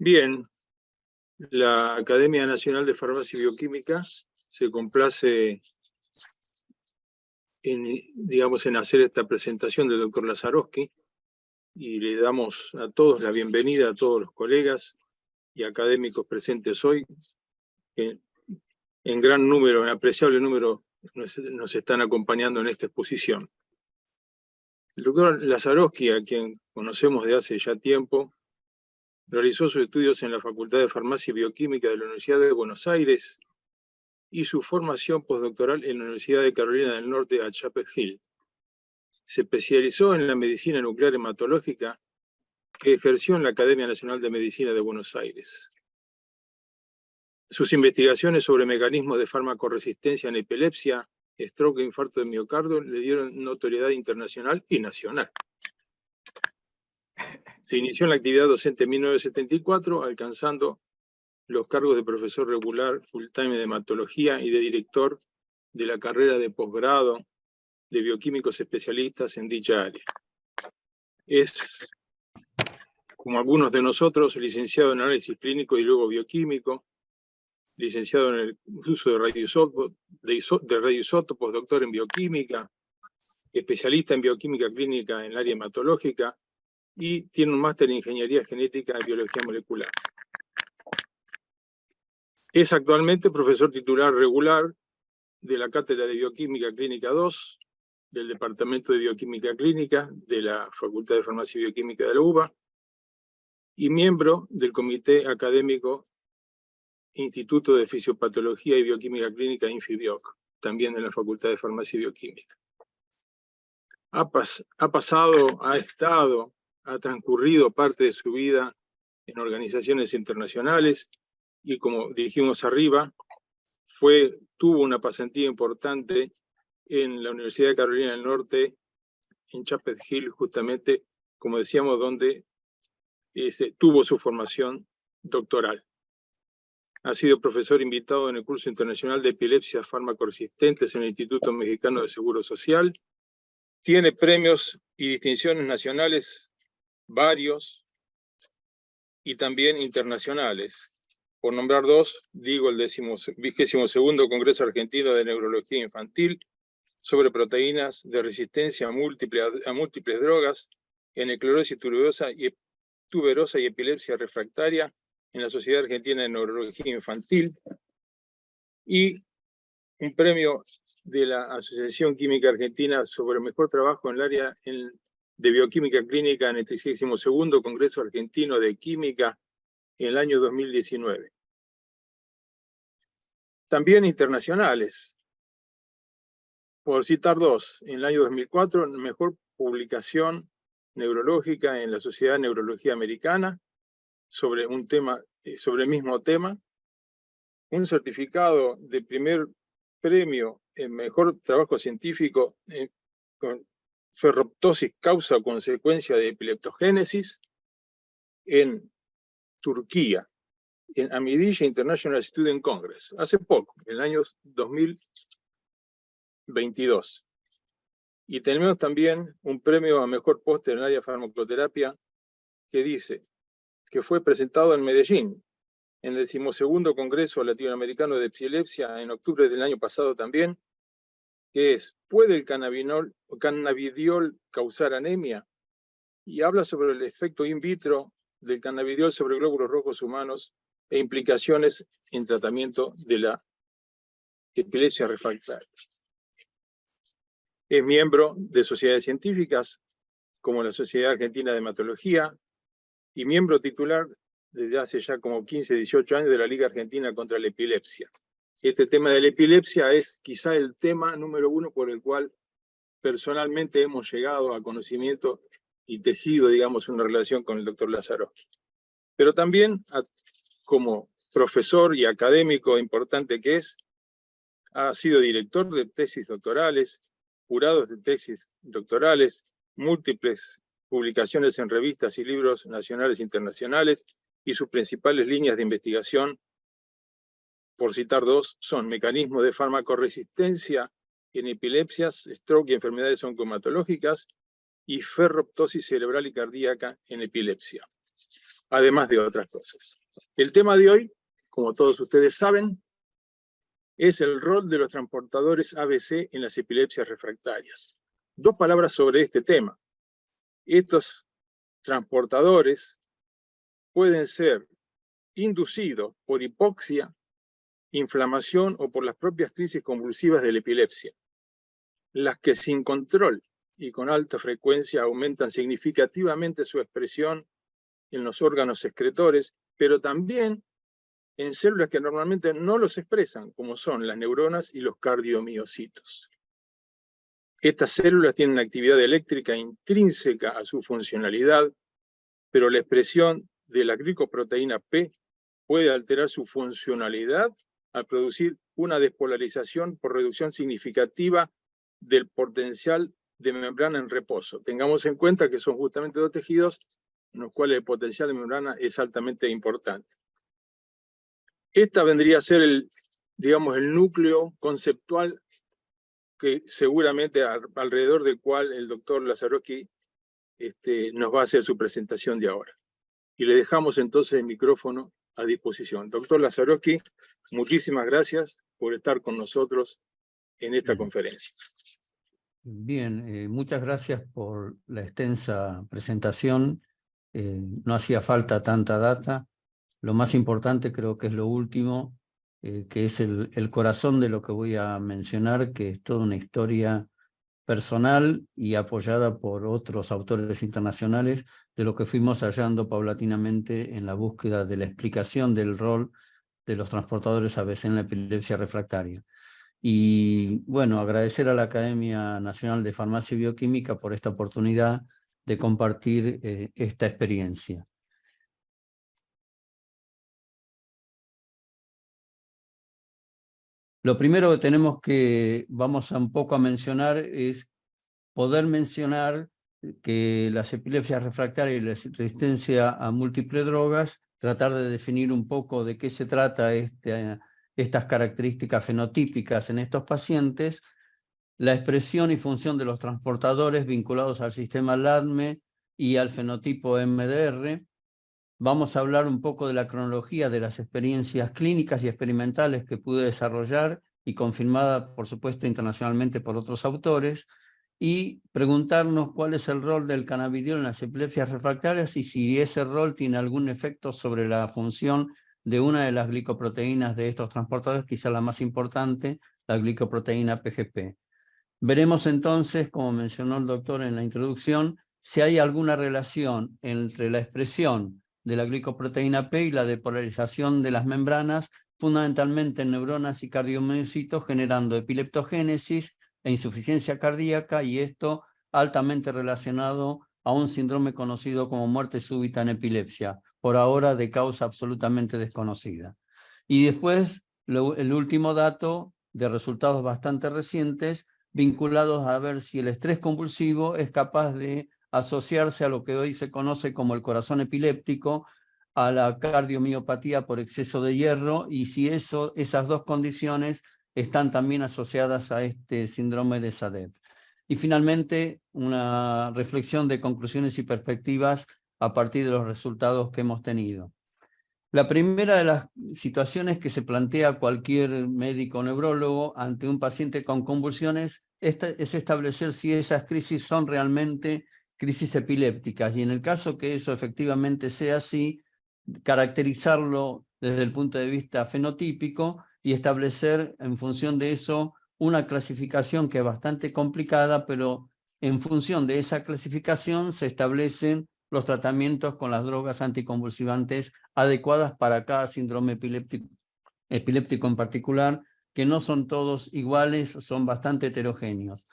Bien, la Academia Nacional de Farmacia y Bioquímica se complace en hacer esta presentación del doctor Lazarowski y le damos a todos la bienvenida, a todos los colegas y académicos presentes hoy, que en gran número, en apreciable número, nos están acompañando en esta exposición. El doctor Lazarowski, a quien conocemos de hace ya tiempo, realizó sus estudios en la Facultad de Farmacia y Bioquímica de la Universidad de Buenos Aires y su formación postdoctoral en la Universidad de Carolina del Norte a Chapel Hill. Se especializó en la medicina nuclear hematológica que ejerció en la Academia Nacional de Medicina de Buenos Aires. Sus investigaciones sobre mecanismos de farmacoresistencia en epilepsia, stroke e infarto de miocardio le dieron notoriedad internacional y nacional. Se inició en la actividad docente en 1974, alcanzando los cargos de profesor regular full-time de hematología y de director de la carrera de posgrado de bioquímicos especialistas en dicha área. Es, como algunos de nosotros, licenciado en análisis clínico y luego bioquímico, licenciado en el uso de radioisótopos, doctor en bioquímica, especialista en bioquímica clínica en el área hematológica y tiene un máster en ingeniería genética y biología molecular. Es actualmente profesor titular regular de la Cátedra de Bioquímica Clínica 2, del Departamento de Bioquímica Clínica de la Facultad de Farmacia y Bioquímica de la UBA, y miembro del Comité Académico Instituto de Fisiopatología y Bioquímica Clínica INFIBioc, también de la Facultad de Farmacia y Bioquímica. Ha transcurrido parte de su vida en organizaciones internacionales y, como dijimos arriba, tuvo una pasantía importante en la Universidad de Carolina del Norte, en Chapel Hill, justamente, como decíamos, donde tuvo su formación doctoral. Ha sido profesor invitado en el curso internacional de epilepsias farmacoresistentes en el Instituto Mexicano de Seguro Social. Tiene premios y distinciones nacionales varios y también internacionales. Por nombrar dos, digo el 22º Congreso Argentino de Neurología Infantil sobre proteínas de resistencia a múltiples drogas en esclerosis tuberosa y epilepsia refractaria en la Sociedad Argentina de Neurología Infantil, y un premio de la Asociación Química Argentina sobre el mejor trabajo en el área de bioquímica clínica en el 32º Congreso Argentino de Química en el año 2019. También internacionales. Por citar dos, en el año 2004, mejor publicación neurológica en la Sociedad de Neurología Americana sobre el mismo tema, un certificado de primer premio en mejor trabajo científico con ferroptosis causa o consecuencia de epileptogénesis en Turquía, en Amidiyya International Student Congress, hace poco, en el año 2022. Y tenemos también un premio a mejor póster en el área de farmacoterapia que dice que fue presentado en Medellín, en el 12º Congreso Latinoamericano de Epilepsia en octubre del año pasado también, que es, ¿puede el cannabidiol causar anemia? Y habla sobre el efecto in vitro del cannabidiol sobre glóbulos rojos humanos e implicaciones en tratamiento de la epilepsia refractaria. Es miembro de sociedades científicas como la Sociedad Argentina de Hematología y miembro titular desde hace ya como 15, 18 años de la Liga Argentina contra la Epilepsia. Este tema de la epilepsia es quizá el tema número uno por el cual personalmente hemos llegado a conocimiento y tejido, digamos, una relación con el doctor Lazarowski. Pero también, como profesor y académico importante que es, ha sido director de tesis doctorales, jurados de tesis doctorales, múltiples publicaciones en revistas y libros nacionales e internacionales, y sus principales líneas de investigación, por citar dos, son mecanismos de farmacoresistencia en epilepsias, stroke y enfermedades oncohematológicas, y ferroptosis cerebral y cardíaca en epilepsia. además de otras cosas. El tema de hoy, como todos ustedes saben, es el rol de los transportadores ABC en las epilepsias refractarias. Dos palabras sobre este tema. Estos transportadores pueden ser inducidos por hipoxia, inflamación o por las propias crisis convulsivas de la epilepsia, las que sin control y con alta frecuencia aumentan significativamente su expresión en los órganos excretores, pero también en células que normalmente no los expresan, como son las neuronas y los cardiomiocitos. Estas células tienen una actividad eléctrica intrínseca a su funcionalidad, pero la expresión de la glicoproteína P puede alterar su funcionalidad al producir una despolarización por reducción significativa del potencial de membrana en reposo. Tengamos en cuenta que son justamente dos tejidos en los cuales el potencial de membrana es altamente importante. Esta vendría a ser el núcleo conceptual que seguramente alrededor del cual el doctor Lazarowski nos va a hacer su presentación de ahora. Y le dejamos entonces el micrófono a disposición. Doctor Lazarowski, muchísimas gracias por estar con nosotros en esta conferencia. Bien, muchas gracias por la extensa presentación. No hacía falta tanta data. Lo más importante creo que es lo último, que es el corazón de lo que voy a mencionar, que es toda una historia personal y apoyada por otros autores internacionales de lo que fuimos hallando paulatinamente en la búsqueda de la explicación del rol de los transportadores ABC en la epilepsia refractaria. Y bueno, agradecer a la Academia Nacional de Farmacia y Bioquímica por esta oportunidad de compartir esta experiencia. Lo primero que vamos un poco a mencionar es poder mencionar que las epilepsias refractarias y la resistencia a múltiples drogas, tratar de definir un poco de qué se trata estas características fenotípicas en estos pacientes, la expresión y función de los transportadores vinculados al sistema LADME y al fenotipo MDR. Vamos a hablar un poco de la cronología de las experiencias clínicas y experimentales que pude desarrollar y confirmada, por supuesto, internacionalmente por otros autores, y preguntarnos cuál es el rol del cannabidiol en las epilepsias refractarias y si ese rol tiene algún efecto sobre la función de una de las glicoproteínas de estos transportadores, quizá la más importante, la glicoproteína PGP. Veremos entonces, como mencionó el doctor en la introducción, si hay alguna relación entre la expresión de la glicoproteína P y la depolarización de las membranas, fundamentalmente en neuronas y cardiomiocitos, generando epileptogénesis e insuficiencia cardíaca, y esto altamente relacionado a un síndrome conocido como muerte súbita en epilepsia, por ahora de causa absolutamente desconocida. Y después, el último dato de resultados bastante recientes, vinculados a ver si el estrés convulsivo es capaz de asociarse a lo que hoy se conoce como el corazón epiléptico, a la cardiomiopatía por exceso de hierro, y si esas dos condiciones están también asociadas a este síndrome de SADEP. Y finalmente, una reflexión de conclusiones y perspectivas a partir de los resultados que hemos tenido. La primera de las situaciones que se plantea cualquier médico neurólogo ante un paciente con convulsiones es establecer si esas crisis son realmente crisis epilépticas, y en el caso que eso efectivamente sea así, caracterizarlo desde el punto de vista fenotípico y establecer en función de eso una clasificación que es bastante complicada, pero en función de esa clasificación se establecen los tratamientos con las drogas anticonvulsivantes adecuadas para cada síndrome epiléptico en particular, que no son todos iguales, son bastante heterogéneos.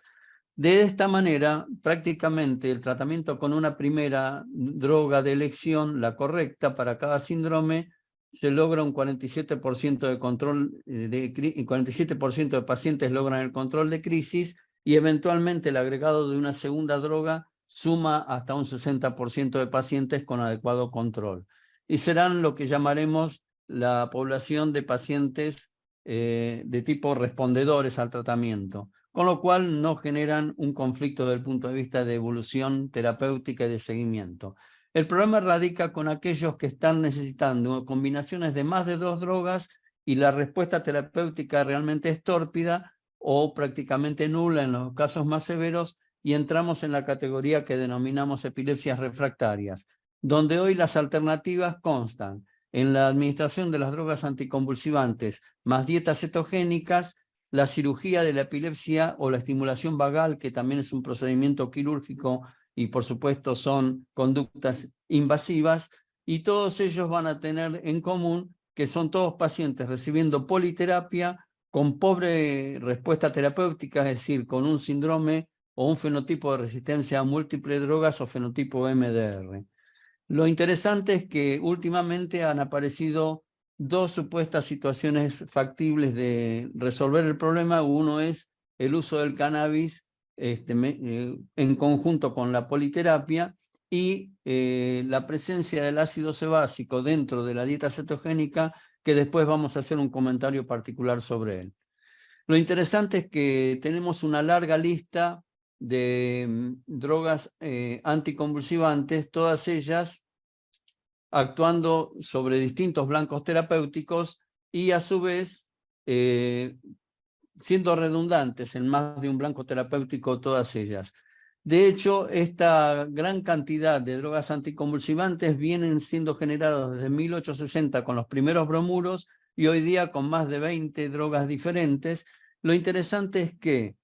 De esta manera, prácticamente el tratamiento con una primera droga de elección, la correcta para cada síndrome, se logra un 47% de control, 47% de pacientes logran el control de crisis, y eventualmente el agregado de una segunda droga suma hasta un 60% de pacientes con adecuado control. Y serán lo que llamaremos la población de pacientes de tipo respondedores al tratamiento, con lo cual no generan un conflicto desde el punto de vista de evolución terapéutica y de seguimiento. El problema radica con aquellos que están necesitando combinaciones de más de 2 drogas y la respuesta terapéutica realmente es tórpida o prácticamente nula en los casos más severos, y entramos en la categoría que denominamos epilepsias refractarias, donde hoy las alternativas constan en la administración de las drogas anticonvulsivantes más dietas cetogénicas, la cirugía de la epilepsia o la estimulación vagal, que también es un procedimiento quirúrgico y por supuesto son conductas invasivas, y todos ellos van a tener en común que son todos pacientes recibiendo politerapia con pobre respuesta terapéutica, es decir, con un síndrome o un fenotipo de resistencia a múltiples drogas o fenotipo MDR. Lo interesante es que últimamente han aparecido 2 supuestas situaciones factibles de resolver el problema. Uno es el uso del cannabis en conjunto con la politerapia, y la presencia del ácido sebácico dentro de la dieta cetogénica, que después vamos a hacer un comentario particular sobre él. Lo interesante es que tenemos una larga lista de drogas anticonvulsivantes, todas ellas actuando sobre distintos blancos terapéuticos y a su vez siendo redundantes en más de un blanco terapéutico todas ellas. De hecho, esta gran cantidad de drogas anticonvulsivantes vienen siendo generadas desde 1860 con los primeros bromuros y hoy día con más de 20 drogas diferentes. Lo interesante es que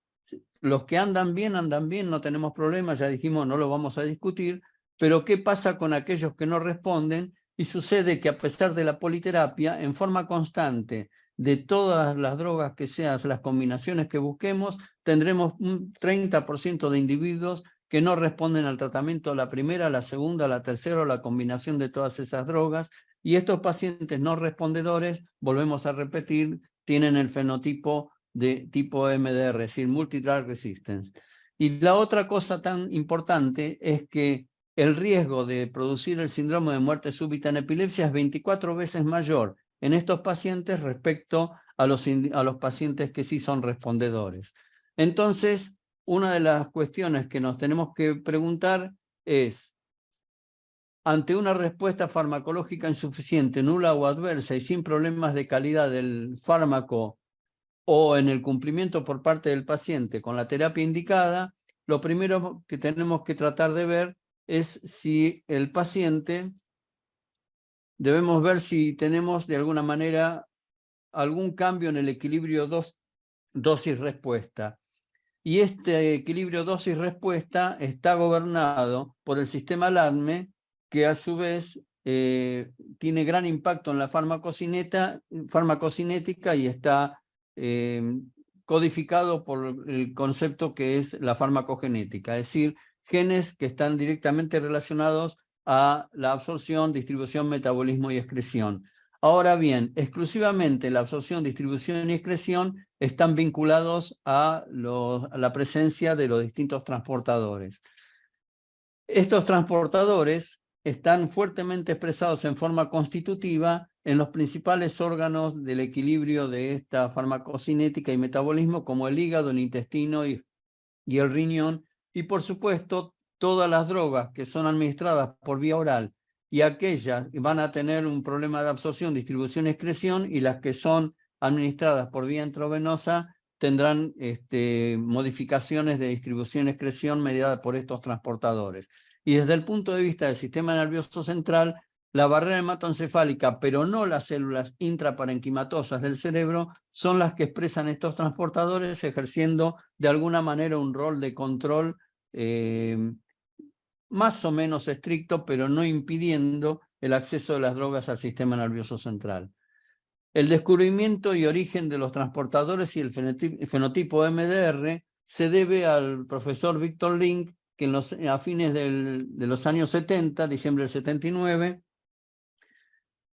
los que andan bien, no tenemos problemas, ya dijimos, no lo vamos a discutir, pero ¿qué pasa con aquellos que no responden? Y sucede que a pesar de la politerapia, en forma constante, de todas las drogas que sean, las combinaciones que busquemos, tendremos un 30% de individuos que no responden al tratamiento, la primera, la segunda, la tercera o la combinación de todas esas drogas. Y estos pacientes no respondedores, volvemos a repetir, tienen el fenotipo de tipo MDR, es decir, multidrug resistance. Y la otra cosa tan importante es que el riesgo de producir el síndrome de muerte súbita en epilepsia es 24 veces mayor en estos pacientes respecto a los pacientes que sí son respondedores. Entonces, una de las cuestiones que nos tenemos que preguntar es, ante una respuesta farmacológica insuficiente, nula o adversa y sin problemas de calidad del fármaco o en el cumplimiento por parte del paciente con la terapia indicada, lo primero que tenemos que tratar de ver es si el paciente, debemos ver si tenemos de alguna manera algún cambio en el equilibrio dosis-respuesta. Y este equilibrio dosis-respuesta está gobernado por el sistema LADME, que a su vez tiene gran impacto en la farmacocinética y está codificado por el concepto que es la farmacogenética, es decir, genes que están directamente relacionados a la absorción, distribución, metabolismo y excreción. Ahora bien, exclusivamente la absorción, distribución y excreción están vinculados a la presencia de los distintos transportadores. Estos transportadores están fuertemente expresados en forma constitutiva en los principales órganos del equilibrio de esta farmacocinética y metabolismo, como el hígado, el intestino y el riñón, y por supuesto todas las drogas que son administradas por vía oral y aquellas que van a tener un problema de absorción, distribución y excreción, y las que son administradas por vía intravenosa tendrán modificaciones de distribución y excreción mediada por estos transportadores. Y desde el punto de vista del sistema nervioso central, la barrera hematoencefálica, pero no las células intraparenquimatosas del cerebro, son las que expresan estos transportadores, ejerciendo de alguna manera un rol de control más o menos estricto, pero no impidiendo el acceso de las drogas al sistema nervioso central. El descubrimiento y origen de los transportadores y el fenotipo MDR se debe al profesor Victor Link, que a fines de los años 70, diciembre del 79,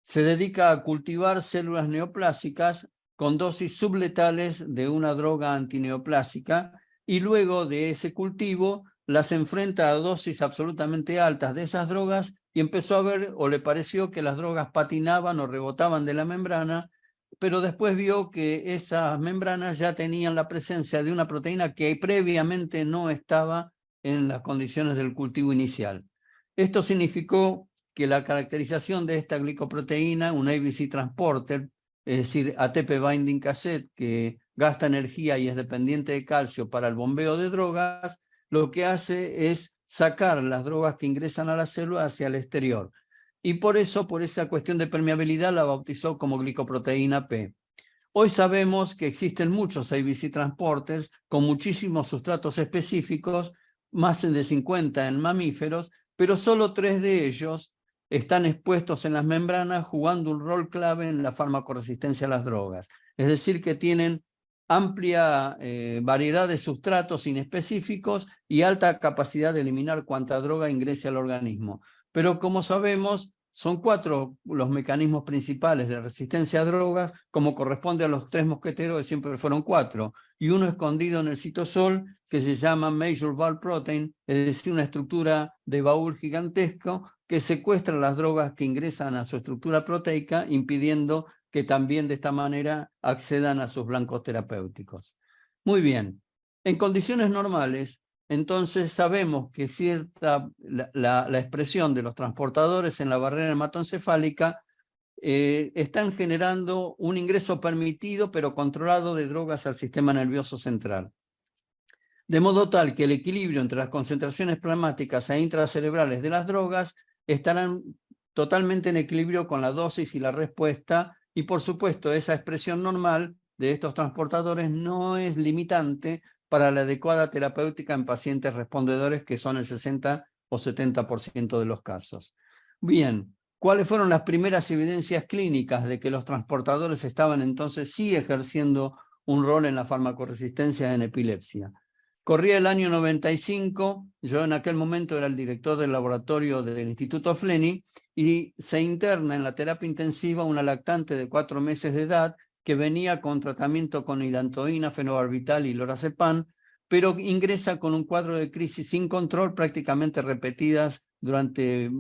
se dedica a cultivar células neoplásicas con dosis subletales de una droga antineoplásica, y luego de ese cultivo las enfrenta a dosis absolutamente altas de esas drogas y empezó a ver, o le pareció, que las drogas patinaban o rebotaban de la membrana, pero después vio que esas membranas ya tenían la presencia de una proteína que previamente no estaba en las condiciones del cultivo inicial. Esto significó que la caracterización de esta glicoproteína, un ABC transporter, es decir, ATP binding cassette, que gasta energía y es dependiente de calcio para el bombeo de drogas, lo que hace es sacar las drogas que ingresan a la célula hacia el exterior. Y por eso, por esa cuestión de permeabilidad, la bautizó como glicoproteína P. Hoy sabemos que existen muchos ABC transporters con muchísimos sustratos específicos, más de 50 en mamíferos, pero solo 3 de ellos están expuestos en las membranas jugando un rol clave en la farmacoresistencia a las drogas. Es decir, que tienen amplia variedad de sustratos inespecíficos y alta capacidad de eliminar cuanta droga ingrese al organismo. Pero como sabemos, son 4 los mecanismos principales de resistencia a drogas, como corresponde a los 3 mosqueteros, que siempre fueron 4, y uno escondido en el citosol, que se llama Major Valve Protein, es decir, una estructura de baúl gigantesco que secuestra las drogas que ingresan a su estructura proteica, impidiendo que también de esta manera accedan a sus blancos terapéuticos. Muy bien, en condiciones normales, entonces sabemos que la expresión de los transportadores en la barrera hematoencefálica están generando un ingreso permitido pero controlado de drogas al sistema nervioso central. De modo tal que el equilibrio entre las concentraciones plasmáticas e intracerebrales de las drogas estarán totalmente en equilibrio con la dosis y la respuesta, y por supuesto esa expresión normal de estos transportadores no es limitante para la adecuada terapéutica en pacientes respondedores, que son el 60 o 70% de los casos. Bien, ¿cuáles fueron las primeras evidencias clínicas de que los transportadores estaban entonces sí ejerciendo un rol en la farmacoresistencia en epilepsia? Corría el año 95, yo en aquel momento era el director del laboratorio del Instituto Flenny, y se interna en la terapia intensiva una lactante de 4 meses de edad que venía con tratamiento con hidantoína, fenobarbital y lorazepam, pero ingresa con un cuadro de crisis sin control prácticamente repetidas durante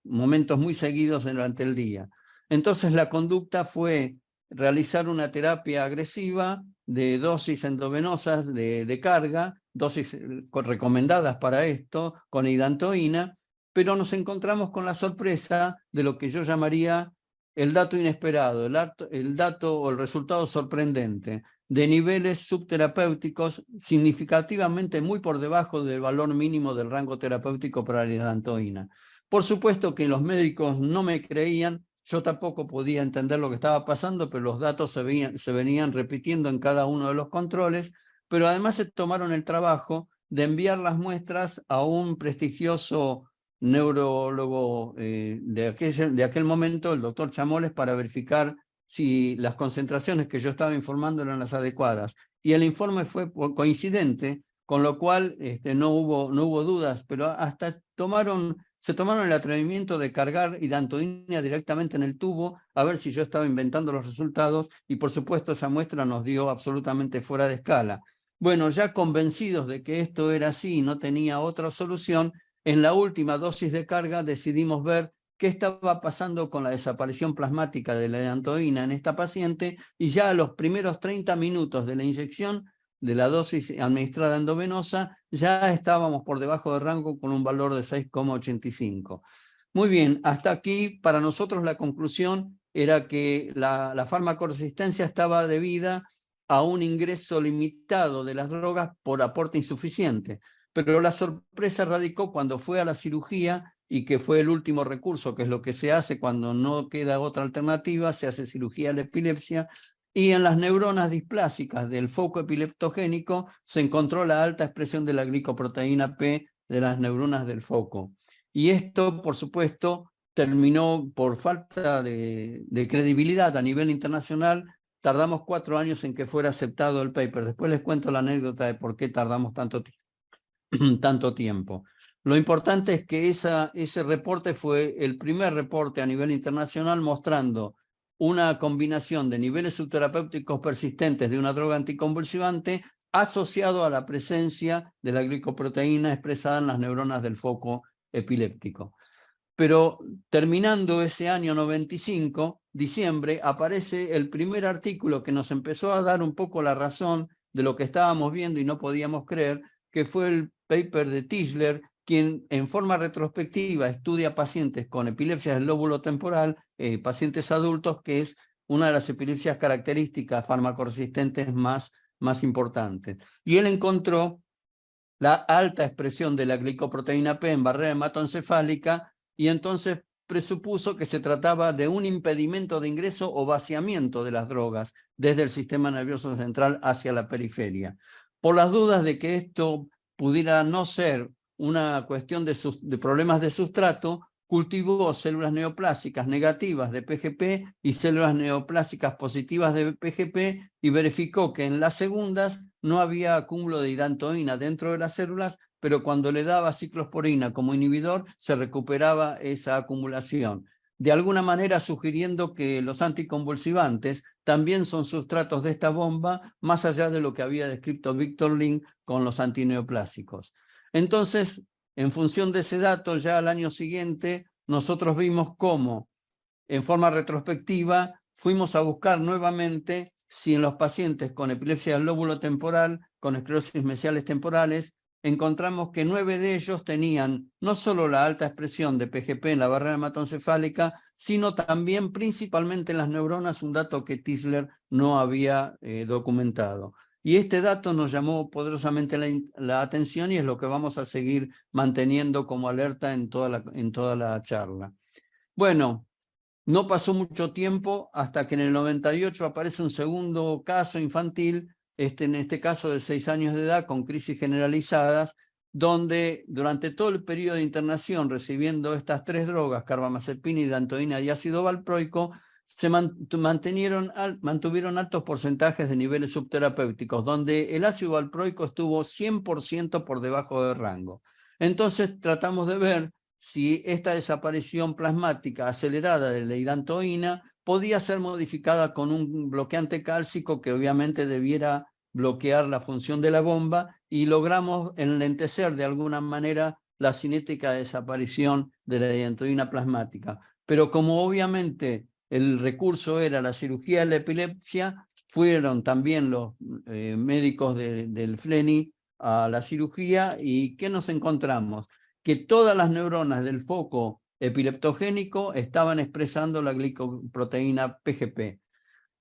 momentos muy seguidos durante el día. Entonces la conducta fue realizar una terapia agresiva de dosis endovenosas de carga, dosis recomendadas para esto, con hidantoína, pero nos encontramos con la sorpresa de lo que yo llamaría el dato inesperado, el dato o el resultado sorprendente, de niveles subterapéuticos significativamente muy por debajo del valor mínimo del rango terapéutico para la hidantoína. Por supuesto que los médicos no me creían, yo tampoco podía entender lo que estaba pasando, pero los datos se venían repitiendo en cada uno de los controles, pero además se tomaron el trabajo de enviar las muestras a un prestigioso neurólogo de aquel momento, el doctor Chamoles, para verificar si las concentraciones que yo estaba informando eran las adecuadas. Y el informe fue coincidente, con lo cual no hubo dudas, pero hasta se tomaron el atrevimiento de cargar hidantoína directamente en el tubo, a ver si yo estaba inventando los resultados, y por supuesto esa muestra nos dio absolutamente fuera de escala. Bueno, ya convencidos de que esto era así y no tenía otra solución, en la última dosis de carga decidimos ver qué estaba pasando con la desaparición plasmática de la hidantoína en esta paciente, y ya a los primeros 30 minutos de la inyección de la dosis administrada endovenosa, ya estábamos por debajo de rango con un valor de 6,85. Muy bien, hasta aquí para nosotros la conclusión era que la farmacoresistencia estaba debida a un ingreso limitado de las drogas por aporte insuficiente. Pero la sorpresa radicó cuando fue a la cirugía, y que fue el último recurso, que es lo que se hace cuando no queda otra alternativa, se hace cirugía de la epilepsia, y en las neuronas displásicas del foco epileptogénico se encontró la alta expresión de la glicoproteína P de las neuronas del foco. Y esto, por supuesto, terminó por falta de credibilidad a nivel internacional. Tardamos 4 años en que fuera aceptado el paper. Después les cuento la anécdota de por qué tardamos tanto tiempo. Lo importante es que ese reporte fue el primer reporte a nivel internacional mostrando una combinación de niveles subterapéuticos persistentes de una droga anticonvulsivante asociado a la presencia de la glicoproteína expresada en las neuronas del foco epiléptico. Pero terminando ese año 95, diciembre, aparece el primer artículo que nos empezó a dar un poco la razón de lo que estábamos viendo y no podíamos creer, que fue el paper de Tischler, quien en forma retrospectiva estudia pacientes con epilepsia del lóbulo temporal, pacientes adultos, que es una de las epilepsias características farmacoresistentes más importantes. Y él encontró la alta expresión de la glicoproteína P en barrera hematoencefálica y entonces presupuso que se trataba de un impedimento de ingreso o vaciamiento de las drogas desde el sistema nervioso central hacia la periferia. Por las dudas de que esto pudiera no ser una cuestión de problemas de sustrato, cultivó células neoplásicas negativas de PGP y células neoplásicas positivas de PGP y verificó que en las segundas no había acúmulo de hidantoína dentro de las células, pero cuando le daba ciclosporina como inhibidor se recuperaba esa acumulación. De alguna manera sugiriendo que los anticonvulsivantes también son sustratos de esta bomba, más allá de lo que había descrito Víctor Link con los antineoplásicos. Entonces, en función de ese dato, ya al año siguiente, nosotros vimos cómo, en forma retrospectiva, fuimos a buscar nuevamente si en los pacientes con epilepsia del lóbulo temporal, con esclerosis mesiales temporales, encontramos que 9 de ellos tenían no solo la alta expresión de PGP en la barrera hematoencefálica, sino también principalmente en las neuronas, un dato que Tisler no había documentado. Y este dato nos llamó poderosamente la atención y es lo que vamos a seguir manteniendo como alerta en toda la charla. Bueno, no pasó mucho tiempo hasta que en el 98 aparece un segundo caso infantil, en este caso de 6 años de edad, con crisis generalizadas, donde durante todo el periodo de internación recibiendo estas 3 drogas, carbamazepina, hidantoína y ácido valproico, se mantuvieron altos porcentajes de niveles subterapéuticos, donde el ácido valproico estuvo 100% por debajo del rango. Entonces tratamos de ver si esta desaparición plasmática acelerada de la hidantoína podía ser modificada con un bloqueante cálcico que obviamente debiera bloquear la función de la bomba, y logramos enlentecer de alguna manera la cinética de desaparición de la hidantoína plasmática. Pero como obviamente el recurso era la cirugía de la epilepsia, fueron también los médicos del FLENI a la cirugía. ¿Y qué nos encontramos? Que todas las neuronas del foco epileptogénico estaban expresando la glicoproteína PGP.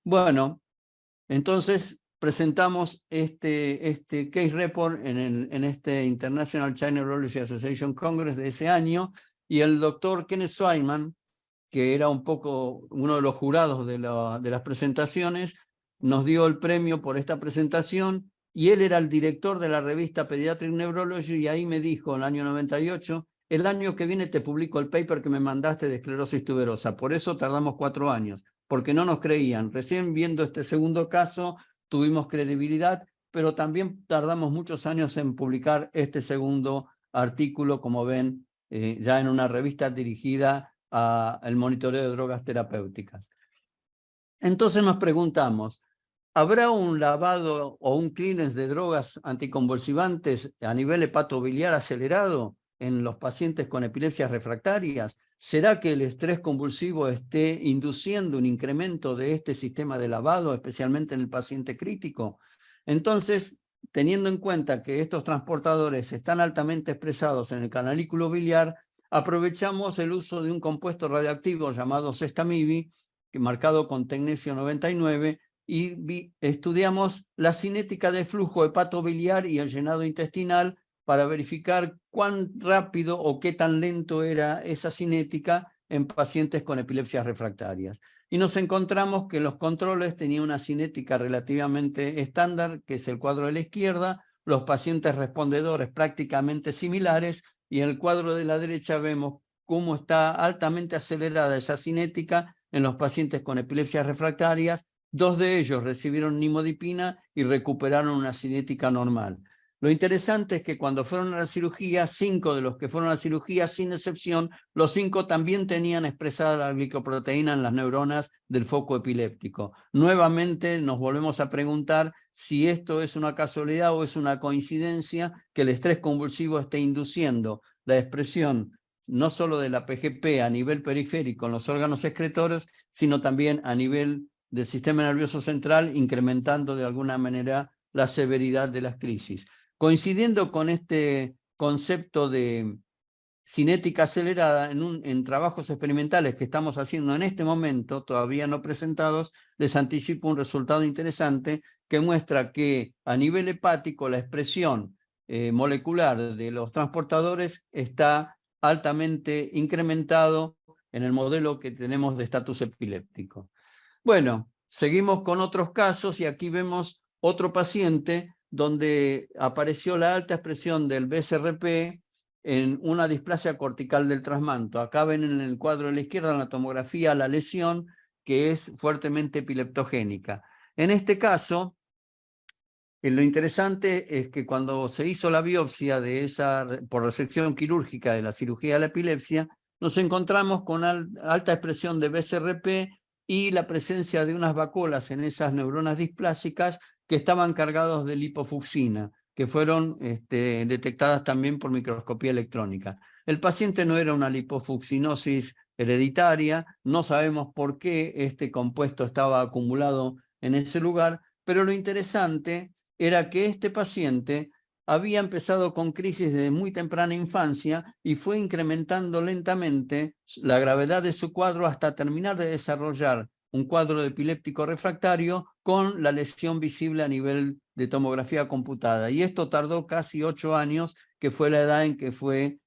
Bueno, entonces presentamos este case report en este International Child Neurology Association Congress de ese año, y el doctor Kenneth Swyman, que era un poco uno de los jurados de las presentaciones, nos dio el premio por esta presentación, y él era el director de la revista Pediatric Neurology, y ahí me dijo en el año 98, el año que viene te publico el paper que me mandaste de esclerosis tuberosa. Por eso tardamos 4 años, porque no nos creían. Recién viendo este segundo caso tuvimos credibilidad, pero también tardamos muchos años en publicar este segundo artículo, como ven, ya en una revista dirigida al monitoreo de drogas terapéuticas. Entonces nos preguntamos, ¿habrá un lavado o un clearance de drogas anticonvulsivantes a nivel hepatobiliar acelerado en los pacientes con epilepsias refractarias? ¿Será que el estrés convulsivo esté induciendo un incremento de este sistema de lavado, especialmente en el paciente crítico? Entonces, teniendo en cuenta que estos transportadores están altamente expresados en el canalículo biliar, aprovechamos el uso de un compuesto radioactivo llamado Sestamibi, marcado con tecnesio 99, y estudiamos la cinética de flujo hepatobiliar y el llenado intestinal para verificar cuán rápido o qué tan lento era esa cinética en pacientes con epilepsias refractarias. Y nos encontramos que los controles tenían una cinética relativamente estándar, que es el cuadro de la izquierda, los pacientes respondedores prácticamente similares, y en el cuadro de la derecha vemos cómo está altamente acelerada esa cinética en los pacientes con epilepsias refractarias. 2 de ellos recibieron nimodipina y recuperaron una cinética normal. Lo interesante es que cuando fueron a la cirugía, 5 de los que fueron a la cirugía, sin excepción, los 5 también tenían expresada la glicoproteína en las neuronas del foco epiléptico. Nuevamente nos volvemos a preguntar si esto es una casualidad o es una coincidencia que el estrés convulsivo esté induciendo la expresión no solo de la PGP a nivel periférico en los órganos excretores, sino también a nivel del sistema nervioso central, incrementando de alguna manera la severidad de las crisis. Coincidiendo con este concepto de cinética acelerada en trabajos experimentales que estamos haciendo en este momento, todavía no presentados. Les anticipo un resultado interesante que muestra que a nivel hepático la expresión molecular de los transportadores está altamente incrementado en el modelo que tenemos de estatus epiléptico. Bueno, seguimos con otros casos y aquí vemos otro paciente donde apareció la alta expresión del BSRP en una displasia cortical del trasmanto. Acá ven en el cuadro de la izquierda en la tomografía la lesión que es fuertemente epileptogénica. En este caso, lo interesante es que cuando se hizo la biopsia de por resección quirúrgica de la cirugía de la epilepsia, nos encontramos con alta expresión de BSRP y la presencia de unas vacuolas en esas neuronas displásicas que estaban cargados de lipofucsina, que fueron detectadas también por microscopía electrónica. El paciente no era una lipofucsinosis hereditaria, no sabemos por qué este compuesto estaba acumulado en ese lugar, pero lo interesante era que este paciente había empezado con crisis de muy temprana infancia y fue incrementando lentamente la gravedad de su cuadro hasta terminar de desarrollar un cuadro de epiléptico refractario con la lesión visible a nivel de tomografía computada. Y esto tardó casi 8 años, que fue la edad en que fue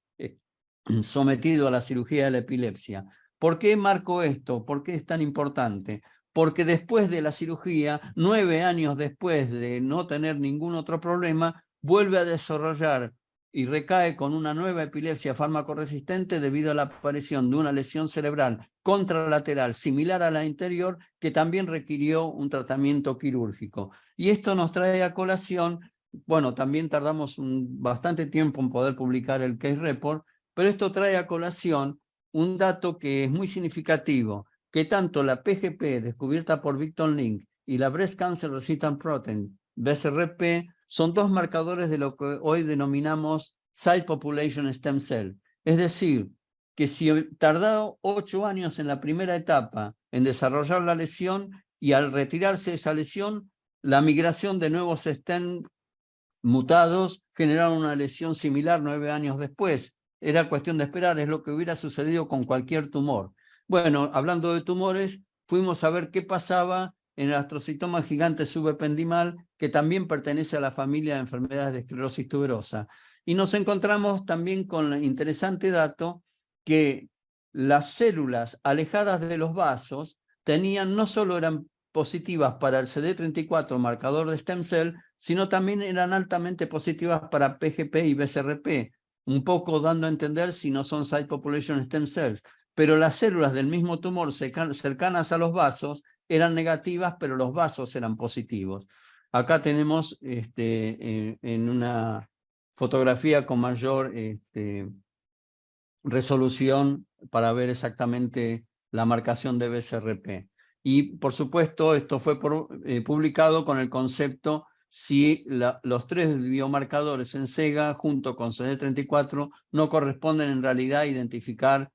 sometido a la cirugía de la epilepsia. ¿Por qué marco esto? ¿Por qué es tan importante? Porque después de la cirugía, 9 años después de no tener ningún otro problema, vuelve a desarrollar y recae con una nueva epilepsia fármaco-resistente debido a la aparición de una lesión cerebral contralateral similar a la anterior que también requirió un tratamiento quirúrgico. Y esto nos trae a colación, bueno, también tardamos bastante tiempo en poder publicar el case report, pero esto trae a colación un dato que es muy significativo, que tanto la PGP descubierta por Victor Link y la Breast Cancer Resistant Protein, BSRP, son dos marcadores de lo que hoy denominamos Site Population Stem Cell. Es decir, que si tardado 8 años en la primera etapa en desarrollar la lesión y al retirarse esa lesión, la migración de nuevos stem mutados generaron una lesión similar 9 años después. Era cuestión de esperar, es lo que hubiera sucedido con cualquier tumor. Bueno, hablando de tumores, fuimos a ver qué pasaba en el astrocitoma gigante subependimal, que también pertenece a la familia de enfermedades de esclerosis tuberosa. Y nos encontramos también con el interesante dato que las células alejadas de los vasos no solo eran positivas para el CD34, marcador de stem cell, sino también eran altamente positivas para PGP y BSRP, un poco dando a entender si no son Site Population Stem Cells. Pero las células del mismo tumor cercanas a los vasos eran negativas, pero los vasos eran positivos. Acá tenemos en una fotografía con mayor resolución para ver exactamente la marcación de BSRP. Y por supuesto esto fue publicado con el concepto si los 3 biomarcadores en SEGA junto con CD34 no corresponden en realidad a identificar,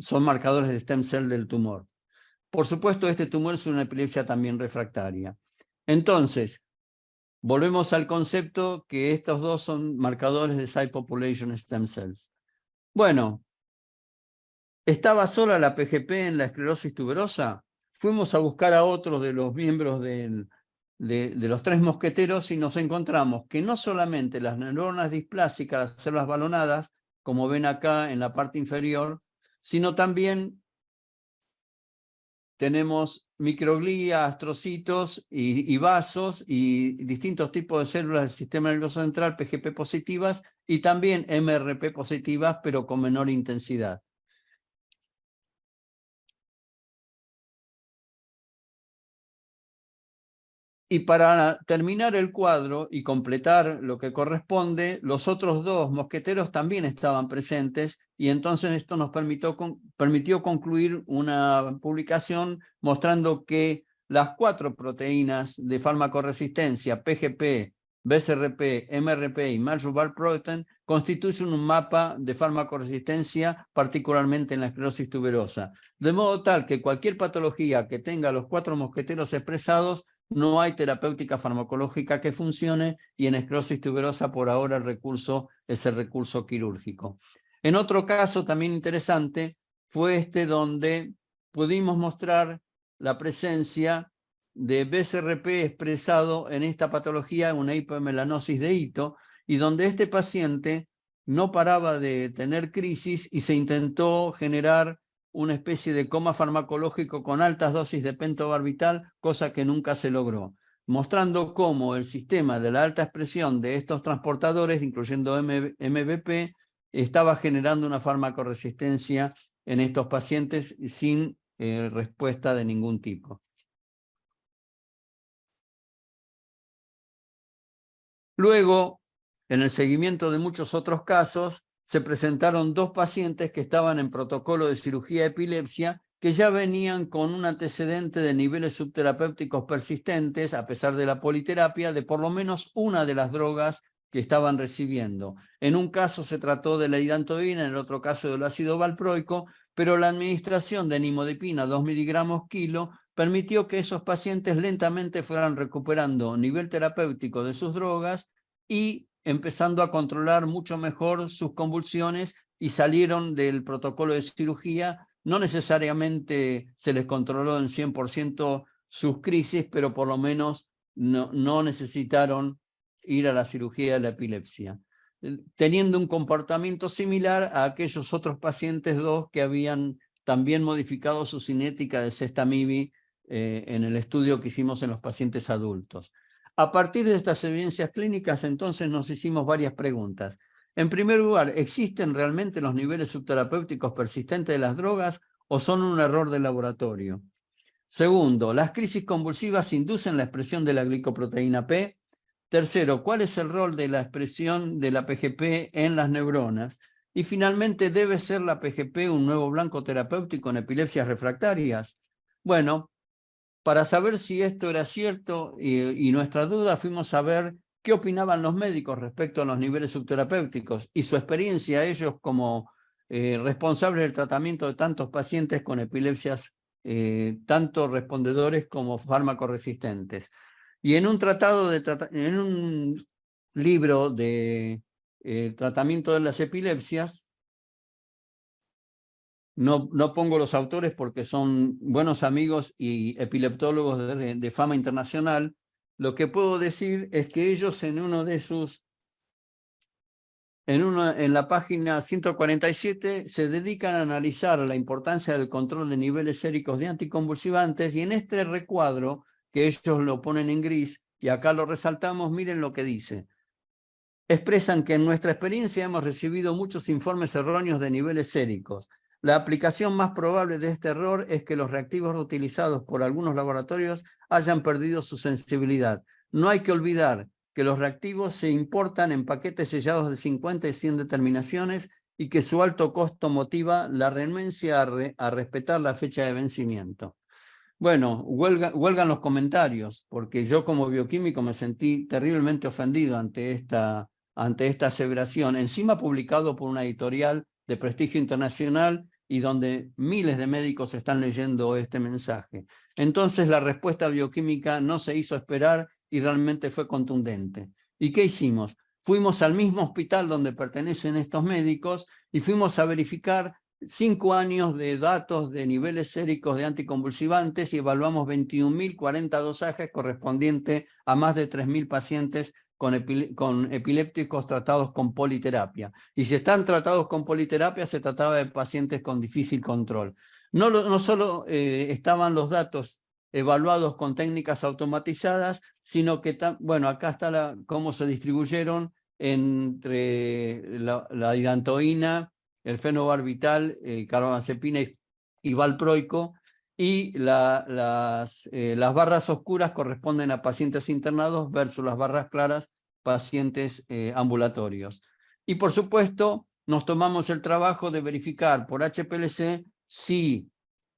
son marcadores de stem cell del tumor. Por supuesto, este tumor es una epilepsia también refractaria. Entonces, volvemos al concepto que estos dos son marcadores de Site Population Stem Cells. Bueno, ¿estaba sola la PGP en la esclerosis tuberosa? Fuimos a buscar a otros de los miembros de los 3 mosqueteros y nos encontramos que no solamente las neuronas displásicas, las células balonadas, como ven acá en la parte inferior, sino también tenemos microglía, astrocitos y vasos y distintos tipos de células del sistema nervioso central, PGP positivas, y también MRP positivas, pero con menor intensidad. Y para terminar el cuadro y completar lo que corresponde, los otros 2 mosqueteros también estaban presentes y entonces esto nos permitió concluir una publicación mostrando que las 4 proteínas de farmacoresistencia, PGP, BSRP, MRP y Maljubar protein, constituyen un mapa de farmacoresistencia, particularmente en la esclerosis tuberosa. De modo tal que cualquier patología que tenga los 4 mosqueteros expresados no hay terapéutica farmacológica que funcione y en esclerosis tuberosa por ahora el recurso es el recurso quirúrgico. En otro caso también interesante fue este donde pudimos mostrar la presencia de BCRP expresado en esta patología, una hipomelanosis de hito, y donde este paciente no paraba de tener crisis y se intentó generar una especie de coma farmacológico con altas dosis de pentobarbital, cosa que nunca se logró, mostrando cómo el sistema de la alta expresión de estos transportadores, incluyendo MBP, estaba generando una farmacoresistencia en estos pacientes sin respuesta de ningún tipo. Luego, en el seguimiento de muchos otros casos, se presentaron 2 pacientes que estaban en protocolo de cirugía de epilepsia que ya venían con un antecedente de niveles subterapéuticos persistentes, a pesar de la politerapia, de por lo menos una de las drogas que estaban recibiendo. En un caso se trató de la hidantoína, en el otro caso del ácido valproico, pero la administración de nimodipina 2 miligramos kilo permitió que esos pacientes lentamente fueran recuperando nivel terapéutico de sus drogas y empezando a controlar mucho mejor sus convulsiones y salieron del protocolo de cirugía. No necesariamente se les controló en 100% sus crisis, pero por lo menos no necesitaron ir a la cirugía de la epilepsia, teniendo un comportamiento similar a aquellos otros pacientes 2 que habían también modificado su cinética de Sestamibi en el estudio que hicimos en los pacientes adultos. A partir de estas evidencias clínicas, entonces nos hicimos varias preguntas. En primer lugar, ¿existen realmente los niveles subterapéuticos persistentes de las drogas o son un error de laboratorio? Segundo, ¿las crisis convulsivas inducen la expresión de la glicoproteína P? Tercero, ¿cuál es el rol de la expresión de la PGP en las neuronas? Y finalmente, ¿debe ser la PGP un nuevo blanco terapéutico en epilepsias refractarias? Bueno, para saber si esto era cierto y nuestra duda, fuimos a ver qué opinaban los médicos respecto a los niveles subterapéuticos y su experiencia, ellos como responsables del tratamiento de tantos pacientes con epilepsias, tanto respondedores como fármaco-resistentes. Y en un en un libro de tratamiento de las epilepsias, no pongo los autores porque son buenos amigos y epileptólogos de fama internacional. Lo que puedo decir es que ellos en la página 147 se dedican a analizar la importancia del control de niveles séricos de anticonvulsivantes, y en este recuadro, que ellos lo ponen en gris, y acá lo resaltamos, miren lo que dice. Expresan que en nuestra experiencia hemos recibido muchos informes erróneos de niveles séricos. La aplicación más probable de este error es que los reactivos utilizados por algunos laboratorios hayan perdido su sensibilidad. No hay que olvidar que los reactivos se importan en paquetes sellados de 50 y 100 determinaciones y que su alto costo motiva la renuencia a respetar la fecha de vencimiento. Bueno, huelgan los comentarios, porque yo como bioquímico me sentí terriblemente ofendido ante esta aseveración, encima publicado por una editorial de prestigio internacional y donde miles de médicos están leyendo este mensaje. Entonces la respuesta bioquímica no se hizo esperar y realmente fue contundente. ¿Y qué hicimos? Fuimos al mismo hospital donde pertenecen estos médicos y fuimos a verificar 5 años de datos de niveles séricos de anticonvulsivantes y evaluamos 21.040 dosajes correspondientes a más de 3.000 pacientes con epilépticos tratados con politerapia. Y si están tratados con politerapia, se trataba de pacientes con difícil control. No solo estaban los datos evaluados con técnicas automatizadas, sino que, bueno, acá está cómo se distribuyeron entre la hidantoína, el fenobarbital, carbamazepina y valproico, y las barras oscuras corresponden a pacientes internados versus las barras claras, pacientes ambulatorios. Y por supuesto, nos tomamos el trabajo de verificar por HPLC si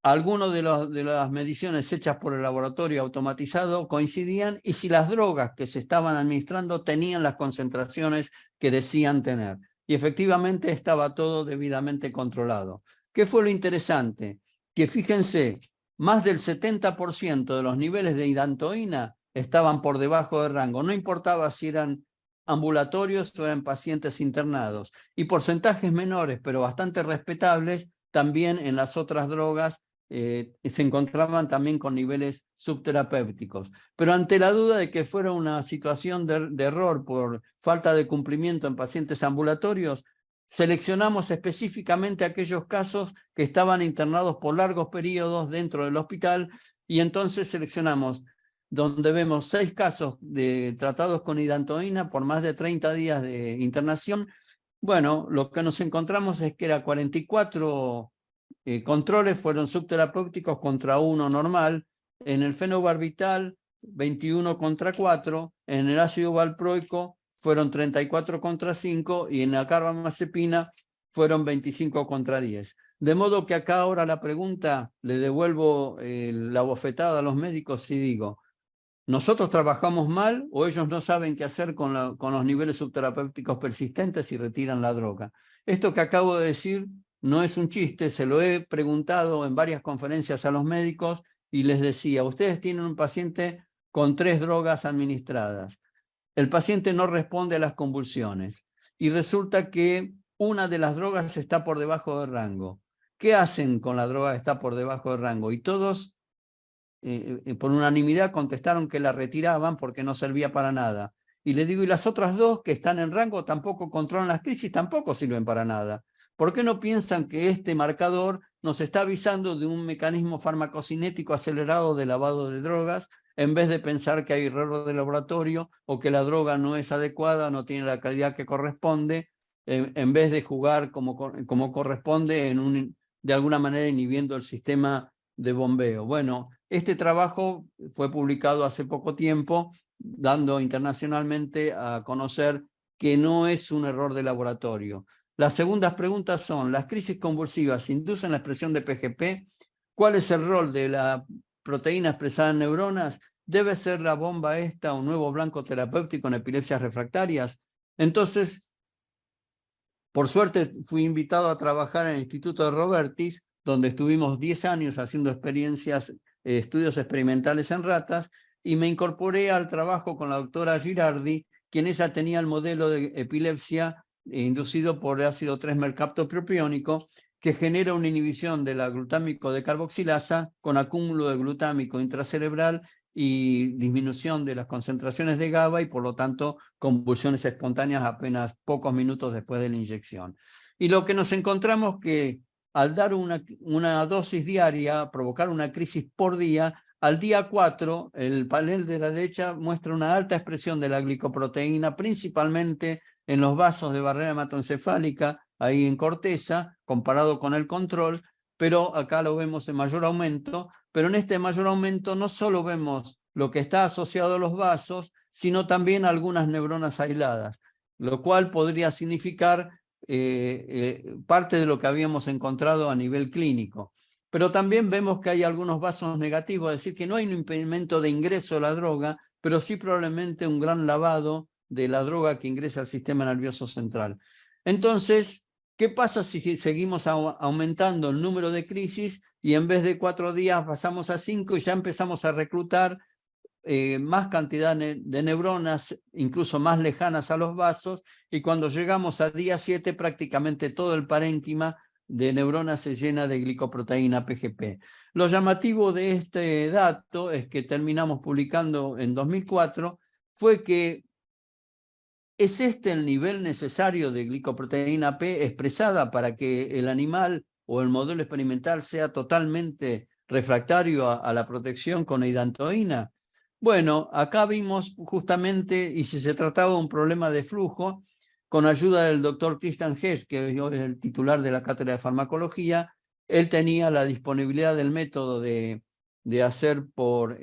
alguno de las mediciones hechas por el laboratorio automatizado coincidían y si las drogas que se estaban administrando tenían las concentraciones que decían tener. Y efectivamente estaba todo debidamente controlado. ¿Qué fue lo interesante? Que fíjense, más del 70% de los niveles de hidantoína estaban por debajo de rango. No importaba si eran ambulatorios o eran pacientes internados. Y porcentajes menores, pero bastante respetables, también en las otras drogas se encontraban también con niveles subterapéuticos. Pero ante la duda de que fuera una situación de error por falta de cumplimiento en pacientes ambulatorios, seleccionamos específicamente aquellos casos que estaban internados por largos periodos dentro del hospital y entonces seleccionamos donde vemos 6 casos tratados con hidantoína por más de 30 días de internación. Bueno, lo que nos encontramos es que era 44 controles fueron subterapéuticos contra 1 normal, en el fenobarbital 21 contra 4, en el ácido valproico fueron 34 contra 5 y en la carbamazepina fueron 25 contra 10. De modo que acá ahora la pregunta, le devuelvo la bofetada a los médicos y digo, ¿nosotros trabajamos mal o ellos no saben qué hacer con los niveles subterapéuticos persistentes y retiran la droga? Esto que acabo de decir no es un chiste, se lo he preguntado en varias conferencias a los médicos y les decía, ustedes tienen un paciente con 3 drogas administradas. El paciente no responde a las convulsiones y resulta que una de las drogas está por debajo del rango. ¿Qué hacen con la droga que está por debajo del rango? Y todos por unanimidad contestaron que la retiraban porque no servía para nada. Y le digo, y las otras 2 que están en rango tampoco controlan las crisis, tampoco sirven para nada. ¿Por qué no piensan que este marcador nos está avisando de un mecanismo farmacocinético acelerado de lavado de drogas, en vez de pensar que hay error de laboratorio o que la droga no es adecuada, no tiene la calidad que corresponde, en vez de jugar como corresponde de alguna manera inhibiendo el sistema de bombeo? Bueno, este trabajo fue publicado hace poco tiempo, dando internacionalmente a conocer que no es un error de laboratorio. Las segundas preguntas son, ¿las crisis convulsivas inducen la expresión de PGP? ¿Cuál es el rol de la proteína expresada en neuronas? ¿Debe ser la bomba esta un nuevo blanco terapéutico en epilepsias refractarias? Entonces, por suerte fui invitado a trabajar en el Instituto de Robertis, donde estuvimos 10 años haciendo estudios experimentales en ratas, y me incorporé al trabajo con la doctora Girardi, quien ella tenía el modelo de epilepsia inducido por ácido 3-mercaptopropiónico, que genera una inhibición de la glutámico de carboxilasa con acúmulo de glutámico intracerebral y disminución de las concentraciones de GABA y por lo tanto convulsiones espontáneas apenas pocos minutos después de la inyección. Y lo que nos encontramos que al dar una dosis diaria, provocar una crisis por día, al día 4 el panel de la derecha muestra una alta expresión de la glicoproteína, principalmente en los vasos de barrera hematoencefálica, ahí en corteza, comparado con el control, pero acá lo vemos en mayor aumento, pero en este mayor aumento no solo vemos lo que está asociado a los vasos, sino también algunas neuronas aisladas, lo cual podría significar parte de lo que habíamos encontrado a nivel clínico. Pero también vemos que hay algunos vasos negativos, es decir, que no hay un impedimento de ingreso de la droga, pero sí probablemente un gran lavado de la droga que ingresa al sistema nervioso central. Entonces, ¿qué pasa si seguimos aumentando el número de crisis y en vez de 4 días pasamos a 5 y ya empezamos a reclutar más cantidad de neuronas, incluso más lejanas a los vasos, y cuando llegamos a día 7 prácticamente todo el parénquima de neuronas se llena de glicoproteína PGP. Lo llamativo de este dato es que terminamos publicando en 2004 fue que ¿es este el nivel necesario de glicoproteína P expresada para que el animal o el modelo experimental sea totalmente refractario a la protección con hidantoína? Bueno, acá vimos justamente, y si se trataba de un problema de flujo, con ayuda del doctor Christian Hess, que hoy es el titular de la cátedra de farmacología, él tenía la disponibilidad del método de hacer por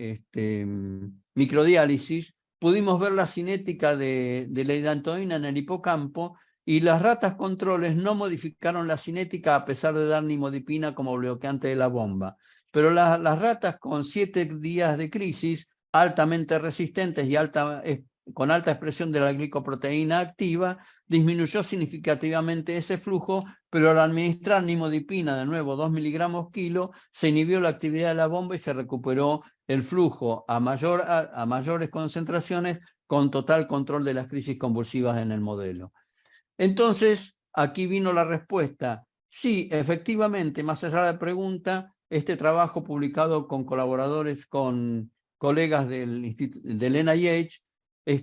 microdiálisis. Pudimos ver la cinética de la hidantoína en el hipocampo y las ratas controles no modificaron la cinética a pesar de dar nimodipina como bloqueante de la bomba. Pero las ratas con 7 días de crisis, altamente resistentes y con alta expresión de la glicoproteína activa, disminuyó significativamente ese flujo, pero al administrar nimodipina, de nuevo 2 miligramos kilo, se inhibió la actividad de la bomba y se recuperó el flujo a mayores concentraciones con total control de las crisis convulsivas en el modelo. Entonces, aquí vino la respuesta. Sí, efectivamente, más allá de la pregunta, este trabajo publicado con colaboradores, con colegas del NIH,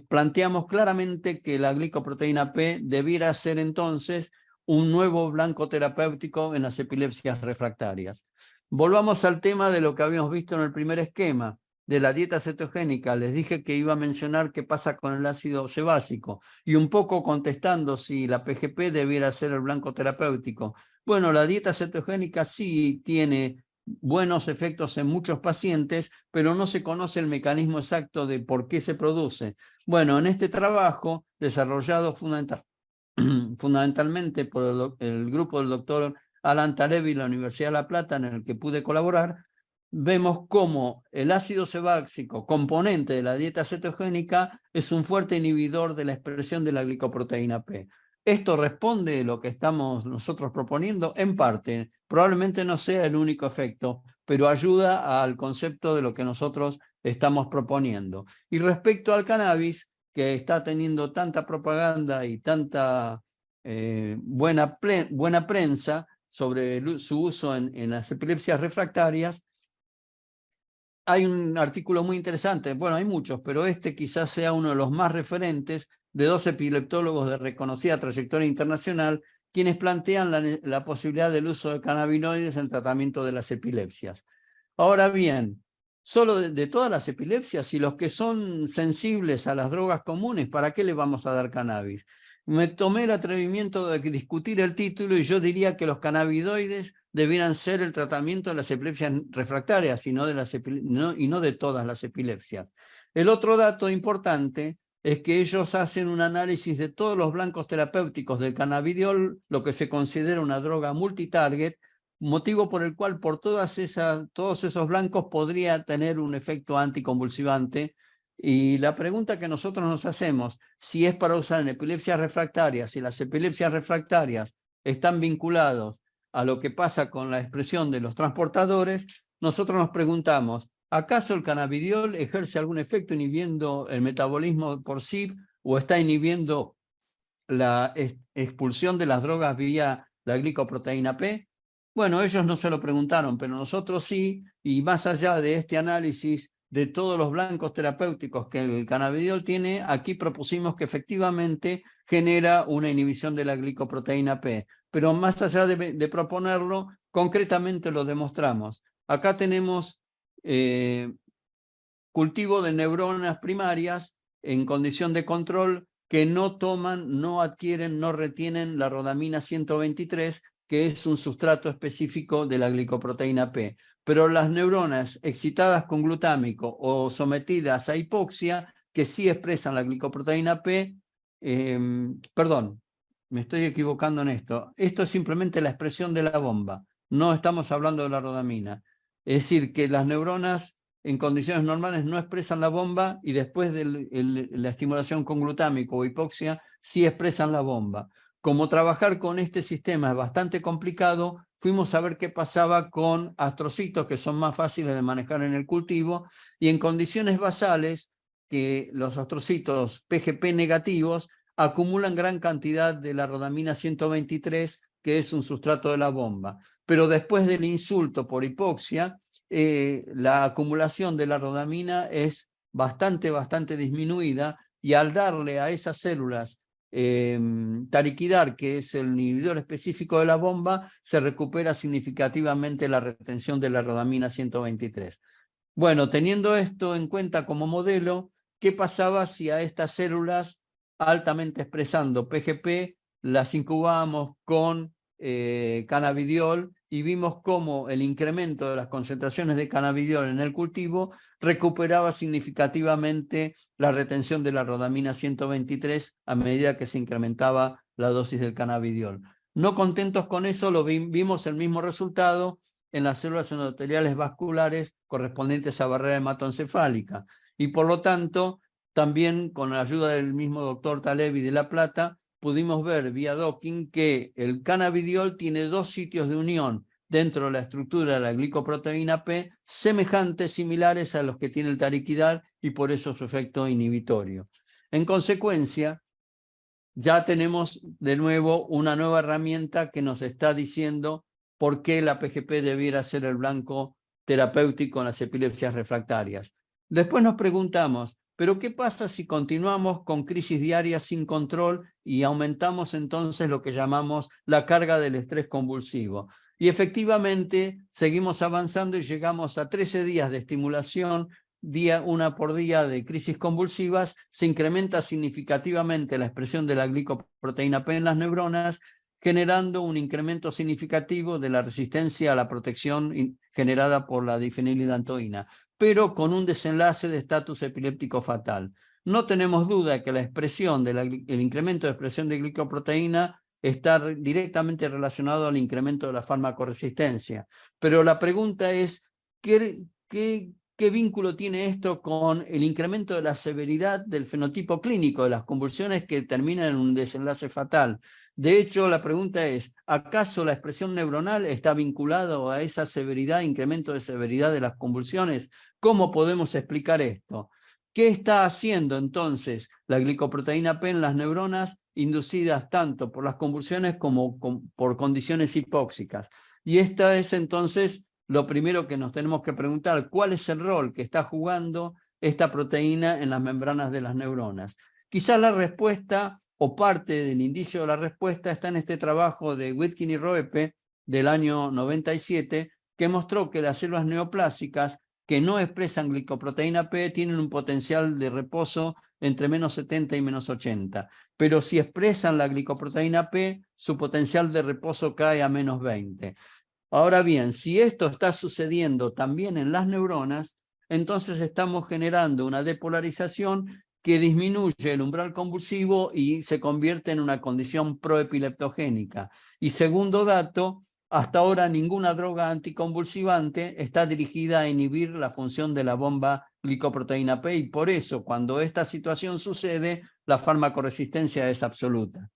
planteamos claramente que la glicoproteína P debiera ser entonces un nuevo blanco terapéutico en las epilepsias refractarias. Volvamos al tema de lo que habíamos visto en el primer esquema, de la dieta cetogénica. Les dije que iba a mencionar qué pasa con el ácido sebácico y un poco contestando si la PGP debiera ser el blanco terapéutico. Bueno, la dieta cetogénica sí tiene buenos efectos en muchos pacientes, pero no se conoce el mecanismo exacto de por qué se produce. Bueno, en este trabajo, desarrollado fundamentalmente por el grupo del doctor Alan Tarevi de la Universidad de La Plata, en el que pude colaborar, vemos cómo el ácido sebácico, componente de la dieta cetogénica, es un fuerte inhibidor de la expresión de la glicoproteína P. ¿Esto responde a lo que estamos nosotros proponiendo? En parte, probablemente no sea el único efecto, pero ayuda al concepto de lo que nosotros estamos proponiendo. Y respecto al cannabis, que está teniendo tanta propaganda y tanta buena prensa sobre su uso en las epilepsias refractarias, hay un artículo muy interesante, bueno, hay muchos, pero este quizás sea uno de los más referentes de 2 epileptólogos de reconocida trayectoria internacional, quienes plantean la posibilidad del uso de cannabinoides en tratamiento de las epilepsias. Ahora bien, solo de todas las epilepsias y los que son sensibles a las drogas comunes, ¿para qué le vamos a dar cannabis? Me tomé el atrevimiento de discutir el título y yo diría que los cannabinoides debieran ser el tratamiento de las epilepsias refractarias y no de todas las epilepsias. El otro dato importante es que ellos hacen un análisis de todos los blancos terapéuticos del cannabidiol, lo que se considera una droga multitarget, motivo por el cual por todos esos blancos podría tener un efecto anticonvulsivante. Y la pregunta que nosotros nos hacemos, si es para usar en epilepsias refractarias, si las epilepsias refractarias están vinculados a lo que pasa con la expresión de los transportadores, nosotros nos preguntamos, ¿acaso el cannabidiol ejerce algún efecto inhibiendo el metabolismo por sí o está inhibiendo la expulsión de las drogas vía la glicoproteína P? Bueno, ellos no se lo preguntaron, pero nosotros sí, y más allá de este análisis de todos los blancos terapéuticos que el cannabidiol tiene, aquí propusimos que efectivamente genera una inhibición de la glicoproteína P. Pero más allá de proponerlo, concretamente lo demostramos. Acá tenemos cultivo de neuronas primarias en condición de control que no toman, no adquieren, no retienen la rodamina 123, que es un sustrato específico de la glicoproteína P. Pero las neuronas excitadas con glutámico o sometidas a hipoxia, que sí expresan la glicoproteína P, perdón, me estoy equivocando en esto. Esto es simplemente la expresión de la bomba. No estamos hablando de la rodamina. Es decir, que las neuronas en condiciones normales no expresan la bomba y después de la estimulación con glutámico o hipoxia sí expresan la bomba. Como trabajar con este sistema es bastante complicado, fuimos a ver qué pasaba con astrocitos que son más fáciles de manejar en el cultivo y en condiciones basales que los astrocitos PGP negativos acumulan gran cantidad de la rodamina 123, que es un sustrato de la bomba. Pero después del insulto por hipoxia, la acumulación de la rodamina es bastante disminuida y al darle a esas células tariquidar, que es el inhibidor específico de la bomba, se recupera significativamente la retención de la rodamina 123. Bueno, teniendo esto en cuenta como modelo, ¿qué pasaba si a estas células altamente expresando PGP las incubábamos con cannabidiol y vimos cómo el incremento de las concentraciones de cannabidiol en el cultivo recuperaba significativamente la retención de la rodamina 123 a medida que se incrementaba la dosis del cannabidiol? No contentos con eso, vimos el mismo resultado en las células endoteliales vasculares correspondientes a barrera hematoencefálica. Y por lo tanto, también con la ayuda del mismo doctor Talebi de La Plata, pudimos ver vía docking que el cannabidiol tiene 2 sitios de unión dentro de la estructura de la glicoproteína P, semejantes, similares a los que tiene el tariquidal y por eso su efecto inhibitorio. En consecuencia, ya tenemos de nuevo una nueva herramienta que nos está diciendo por qué la PGP debiera ser el blanco terapéutico en las epilepsias refractarias. Después nos preguntamos, ¿pero qué pasa si continuamos con crisis diarias sin control y aumentamos entonces lo que llamamos la carga del estrés convulsivo? Y efectivamente seguimos avanzando y llegamos a 13 días de estimulación una por día de crisis convulsivas, se incrementa significativamente la expresión de la glicoproteína P en las neuronas, generando un incremento significativo de la resistencia a la protección generada por la difenilidantoína, pero con un desenlace de estatus epiléptico fatal. No tenemos duda de que la expresión el incremento de expresión de glicoproteína está directamente relacionado al incremento de la farmacoresistencia. Pero la pregunta es, ¿qué vínculo tiene esto con el incremento de la severidad del fenotipo clínico de las convulsiones que terminan en un desenlace fatal? De hecho, la pregunta es, ¿acaso la expresión neuronal está vinculada a esa severidad, incremento de severidad de las convulsiones? ¿Cómo podemos explicar esto? ¿Qué está haciendo entonces la glicoproteína P en las neuronas inducidas tanto por las convulsiones como por condiciones hipóxicas? Y esta es entonces lo primero que nos tenemos que preguntar, ¿cuál es el rol que está jugando esta proteína en las membranas de las neuronas? Quizás la respuesta o parte del indicio de la respuesta está en este trabajo de Witkin y Roepe del año 97, que mostró que las células neoplásicas que no expresan glicoproteína P tienen un potencial de reposo entre menos 70 y menos 80, pero si expresan la glicoproteína P, su potencial de reposo cae a menos 20. Ahora bien, si esto está sucediendo también en las neuronas, entonces estamos generando una depolarización que disminuye el umbral convulsivo y se convierte en una condición proepileptogénica. Y segundo dato, hasta ahora ninguna droga anticonvulsivante está dirigida a inhibir la función de la bomba glicoproteína P, y por eso cuando esta situación sucede, la farmacoresistencia es absoluta.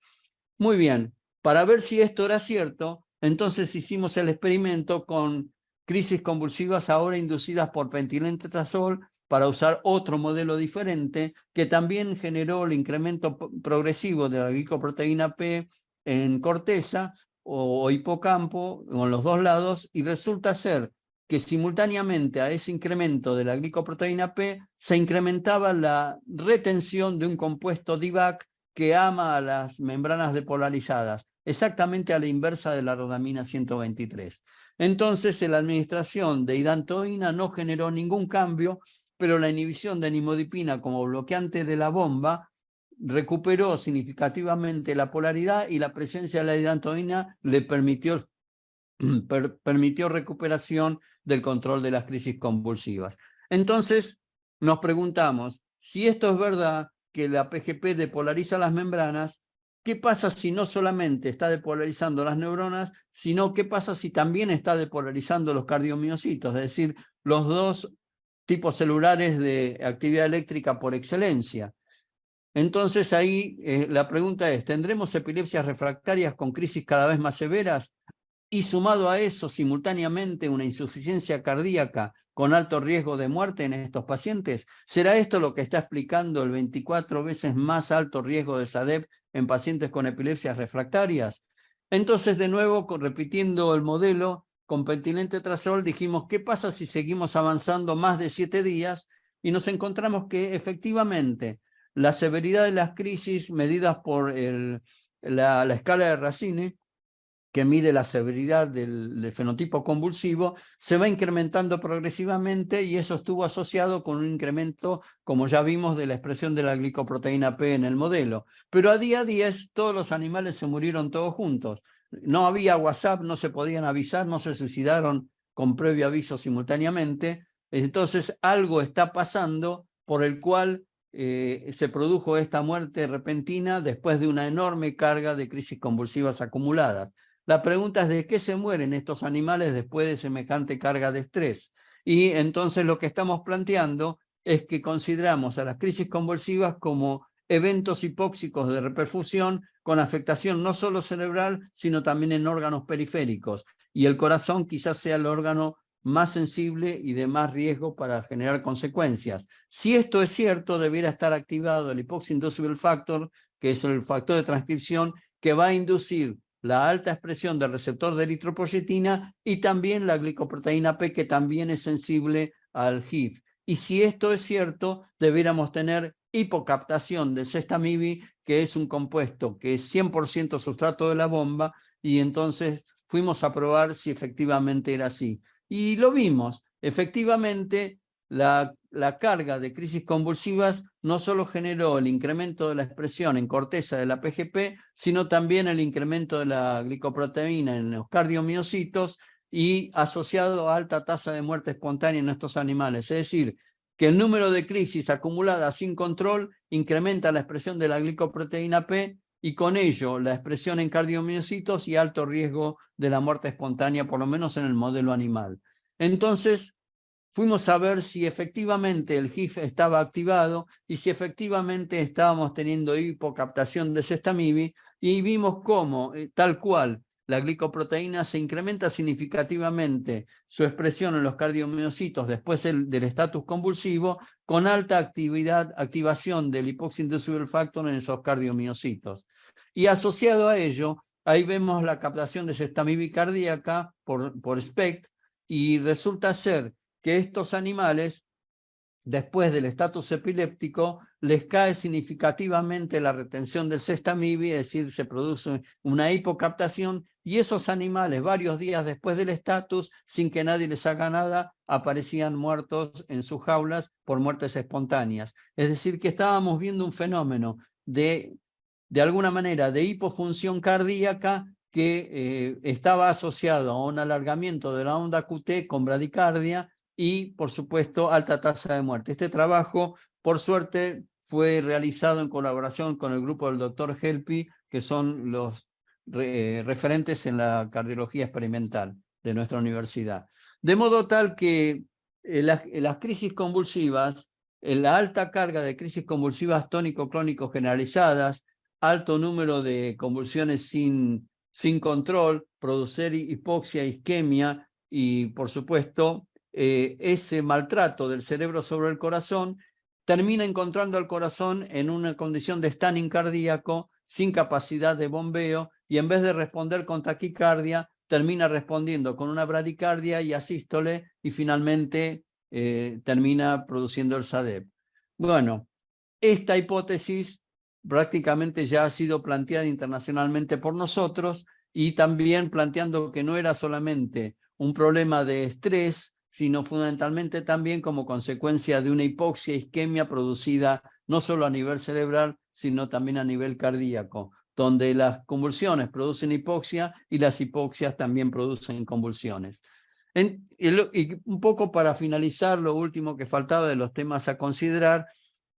Muy bien, para ver si esto era cierto, entonces hicimos el experimento con crisis convulsivas ahora inducidas por pentilentrazol para usar otro modelo diferente que también generó el incremento progresivo de la glicoproteína P en corteza o hipocampo, o en los dos lados, y resulta ser que simultáneamente a ese incremento de la glicoproteína P se incrementaba la retención de un compuesto DIVAC que ama a las membranas depolarizadas, exactamente a la inversa de la rodamina 123. Entonces, la administración de idantoína no generó ningún cambio, pero la inhibición de nimodipina como bloqueante de la bomba recuperó significativamente la polaridad, y la presencia de la idantoína le permitió recuperación del control de las crisis convulsivas. Entonces, nos preguntamos, si esto es verdad, que la PGP depolariza las membranas, ¿qué pasa si no solamente está depolarizando las neuronas, sino qué pasa si también está depolarizando los cardiomiocitos, es decir, los dos tipos celulares de actividad eléctrica por excelencia? Entonces ahí la pregunta es, ¿tendremos epilepsias refractarias con crisis cada vez más severas? Y sumado a eso, simultáneamente, una insuficiencia cardíaca con alto riesgo de muerte en estos pacientes. ¿Será esto lo que está explicando el 24 veces más alto riesgo de SADEP en pacientes con epilepsias refractarias? Entonces, de nuevo, repitiendo el modelo, con pentilentrazol dijimos, ¿qué pasa si seguimos avanzando más de 7 días? Y nos encontramos que efectivamente la severidad de las crisis medidas por la escala de Racine, que mide la severidad del fenotipo convulsivo, se va incrementando progresivamente, y eso estuvo asociado con un incremento, como ya vimos, de la expresión de la glicoproteína P en el modelo. Pero a día 10 todos los animales se murieron todos juntos. No había WhatsApp, no se podían avisar, no se suicidaron con previo aviso simultáneamente. Entonces algo está pasando por el cual se produjo esta muerte repentina después de una enorme carga de crisis convulsivas acumuladas. La pregunta es de qué se mueren estos animales después de semejante carga de estrés. Y entonces lo que estamos planteando es que consideramos a las crisis convulsivas como eventos hipóxicos de reperfusión con afectación no solo cerebral, sino también en órganos periféricos. y el corazón quizás sea el órgano más sensible y de más riesgo para generar consecuencias. Si esto es cierto, debiera estar activado el hypoxia-inducible factor, que es el factor de transcripción que va a inducir la alta expresión del receptor de eritropoyetina y también la glicoproteína P, que también es sensible al HIF. Y si esto es cierto, debiéramos tener hipocaptación de sestamibi, que es un compuesto que es 100% sustrato de la bomba, y entonces fuimos a probar si efectivamente era así. Y lo vimos, efectivamente la carga de crisis convulsivas no solo generó el incremento de la expresión en corteza de la PGP, sino también el incremento de la glicoproteína en los cardiomiocitos y asociado a alta tasa de muerte espontánea en estos animales. Es decir, que el número de crisis acumuladas sin control incrementa la expresión de la glicoproteína P y con ello la expresión en cardiomiocitos y alto riesgo de la muerte espontánea, por lo menos en el modelo animal. Entonces, fuimos a ver si efectivamente el HIF estaba activado y si efectivamente estábamos teniendo hipocaptación de sestamibi, y vimos cómo, tal cual, la glicoproteína se incrementa significativamente su expresión en los cardiomiocitos después del estatus convulsivo, con alta activación del hypoxia-inducible factor en esos cardiomiocitos. Y asociado a ello, ahí vemos la captación de sestamibi cardíaca por SPECT, y resulta ser que estos animales, después del estatus epiléptico, les cae significativamente la retención del sestamibi, es decir, se produce una hipocaptación, y esos animales, varios días después del estatus, sin que nadie les haga nada, aparecían muertos en sus jaulas por muertes espontáneas. Es decir, que estábamos viendo un fenómeno de alguna manera, de hipofunción cardíaca que estaba asociado a un alargamiento de la onda QT con bradicardia y, por supuesto, alta tasa de muerte. Este trabajo, por suerte, fue realizado en colaboración con el grupo del doctor Helpi, que son los referentes en la cardiología experimental de nuestra universidad. De modo tal que las crisis convulsivas, la alta carga de crisis convulsivas tónico-clónico generalizadas, alto número de convulsiones sin control, producir hipoxia, isquemia y, por supuesto, ese maltrato del cerebro sobre el corazón termina encontrando al corazón en una condición de stunning cardíaco, sin capacidad de bombeo, y en vez de responder con taquicardia, termina respondiendo con una bradicardia y asístole, y finalmente termina produciendo el SADEP. Bueno, esta hipótesis prácticamente ya ha sido planteada internacionalmente por nosotros, y también planteando que no era solamente un problema de estrés, sino fundamentalmente también como consecuencia de una hipoxia isquemia producida no solo a nivel cerebral, sino también a nivel cardíaco, donde las convulsiones producen hipoxia y las hipoxias también producen convulsiones. Y un poco para finalizar, lo último que faltaba de los temas a considerar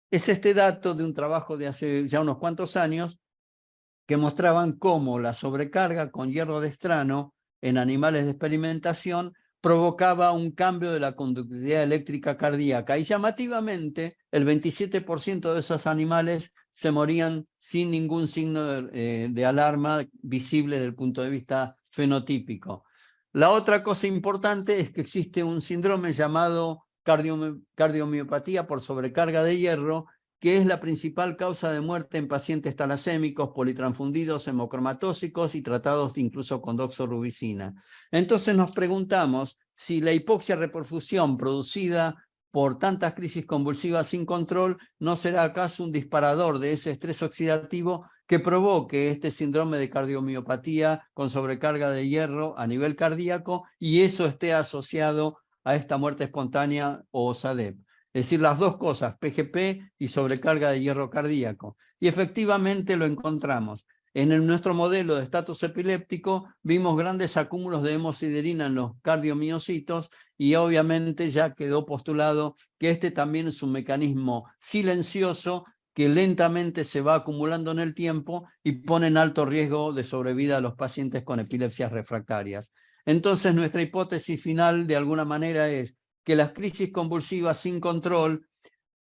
es este dato de un trabajo de hace ya unos cuantos años que mostraban cómo la sobrecarga con hierro de estrano en animales de experimentación provocaba un cambio de la conductividad eléctrica cardíaca, y llamativamente el 27% de esos animales se morían sin ningún signo de alarma visible desde el punto de vista fenotípico. La otra cosa importante es que existe un síndrome llamado cardiomiopatía por sobrecarga de hierro, que es la principal causa de muerte en pacientes talasémicos, politransfundidos, hemocromatóxicos y tratados incluso con doxorubicina. Entonces nos preguntamos si la hipoxia reperfusión producida por tantas crisis convulsivas sin control no será acaso un disparador de ese estrés oxidativo que provoque este síndrome de cardiomiopatía con sobrecarga de hierro a nivel cardíaco, y eso esté asociado a esta muerte espontánea o SADEP. Es decir, las dos cosas, PGP y sobrecarga de hierro cardíaco. Y efectivamente lo encontramos. En nuestro modelo de estatus epiléptico vimos grandes acúmulos de hemosiderina en los cardiomiocitos, y obviamente ya quedó postulado que este también es un mecanismo silencioso que lentamente se va acumulando en el tiempo y pone en alto riesgo de sobrevida a los pacientes con epilepsias refractarias. Entonces nuestra hipótesis final de alguna manera es que las crisis convulsivas sin control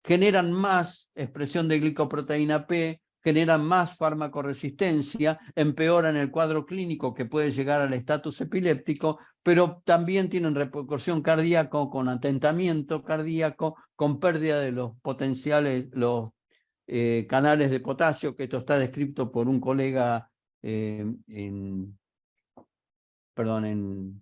generan más expresión de glicoproteína P, generan más farmacoresistencia, empeoran el cuadro clínico que puede llegar al estatus epiléptico, pero también tienen repercusión cardíaca con atentamiento cardíaco, con pérdida de los potenciales, los canales de potasio, que esto está descrito por un colega en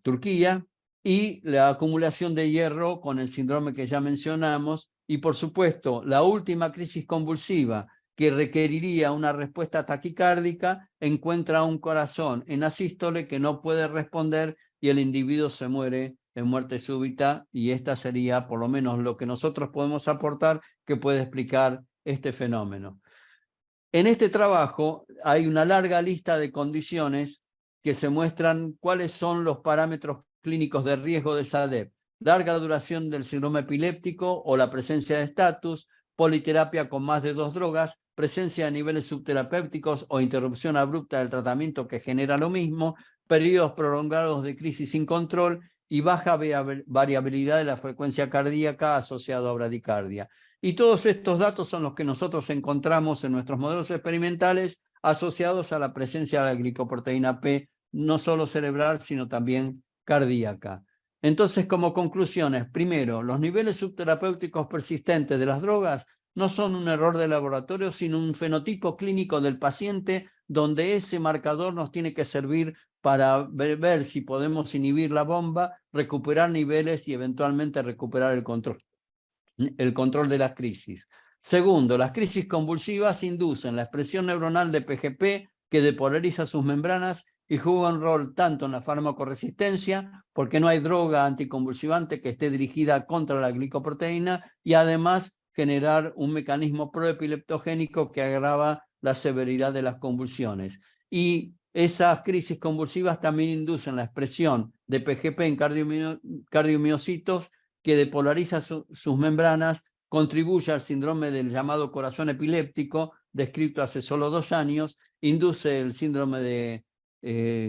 Turquía, y la acumulación de hierro con el síndrome que ya mencionamos, y por supuesto la última crisis convulsiva que requeriría una respuesta taquicárdica, encuentra un corazón en asístole que no puede responder y el individuo se muere en muerte súbita, y esta sería por lo menos lo que nosotros podemos aportar que puede explicar este fenómeno. En este trabajo hay una larga lista de condiciones que se muestran cuáles son los parámetros clínicos de riesgo de SADEP: larga duración del síndrome epiléptico o la presencia de estatus, politerapia con más de 2 drogas, presencia de niveles subterapéuticos o interrupción abrupta del tratamiento que genera lo mismo, periodos prolongados de crisis sin control y baja variabilidad de la frecuencia cardíaca asociado a bradicardia. Y todos estos datos son los que nosotros encontramos en nuestros modelos experimentales asociados a la presencia de la glicoproteína P, no solo cerebral, sino también cardíaca. Entonces, como conclusiones, primero, los niveles subterapéuticos persistentes de las drogas no son un error de laboratorio, sino un fenotipo clínico del paciente, donde ese marcador nos tiene que servir para ver si podemos inhibir la bomba, recuperar niveles y eventualmente recuperar el control de la crisis. Segundo, las crisis convulsivas inducen la expresión neuronal de PGP, que depolariza sus membranas y juega un rol tanto en la farmacoresistencia, porque no hay droga anticonvulsivante que esté dirigida contra la glicoproteína, y además generar un mecanismo proepileptogénico que agrava la severidad de las convulsiones. Y esas crisis convulsivas también inducen la expresión de PGP en cardiomiocitos, que depolariza sus membranas, contribuye al síndrome del llamado corazón epiléptico, descrito hace solo 2 años, induce el síndrome de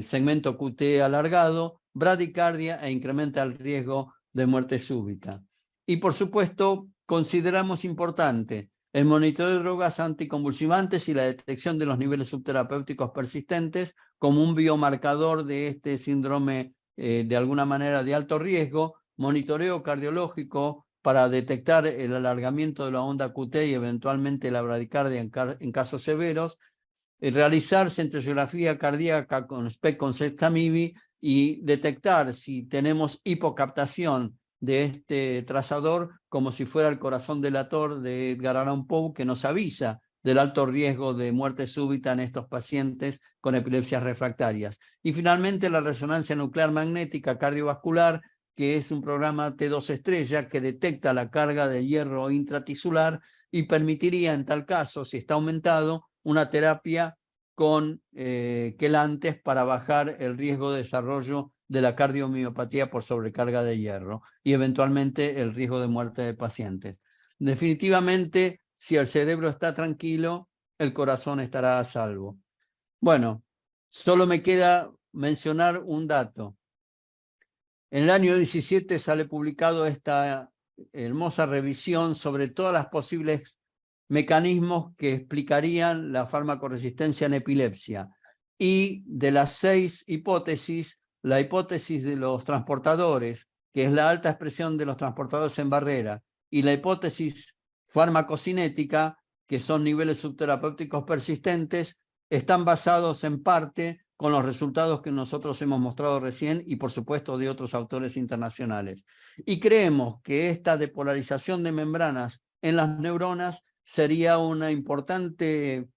segmento QT alargado, bradicardia e incrementa el riesgo de muerte súbita. Y por supuesto, consideramos importante el monitoreo de drogas anticonvulsivantes y la detección de los niveles subterapéuticos persistentes como un biomarcador de este síndrome de alguna manera de alto riesgo, monitoreo cardiológico para detectar el alargamiento de la onda QT y eventualmente la bradicardia en casos severos, realizar centrifugalografía cardíaca con SPECT con Sextamivi y detectar si tenemos hipocaptación de este trazador, como si fuera el corazón delator de Edgar Allan Poe, que nos avisa del alto riesgo de muerte súbita en estos pacientes con epilepsias refractarias. Y finalmente la resonancia nuclear magnética cardiovascular, que es un programa T2 estrella que detecta la carga de hierro intratisular y permitiría en tal caso, si está aumentado, una terapia con quelantes para bajar el riesgo de desarrollo de la cardiomiopatía por sobrecarga de hierro y eventualmente el riesgo de muerte de pacientes. Definitivamente, si el cerebro está tranquilo, el corazón estará a salvo. Bueno, solo me queda mencionar un dato. En el año 17 sale publicado esta hermosa revisión sobre todas las posibles mecanismos que explicarían la farmacoresistencia en epilepsia. Y de las 6 hipótesis, la hipótesis de los transportadores, que es la alta expresión de los transportadores en barrera, y la hipótesis farmacocinética, que son niveles subterapéuticos persistentes, están basados en parte con los resultados que nosotros hemos mostrado recién y por supuesto de otros autores internacionales. Y creemos que esta depolarización de membranas en las neuronas sería una importante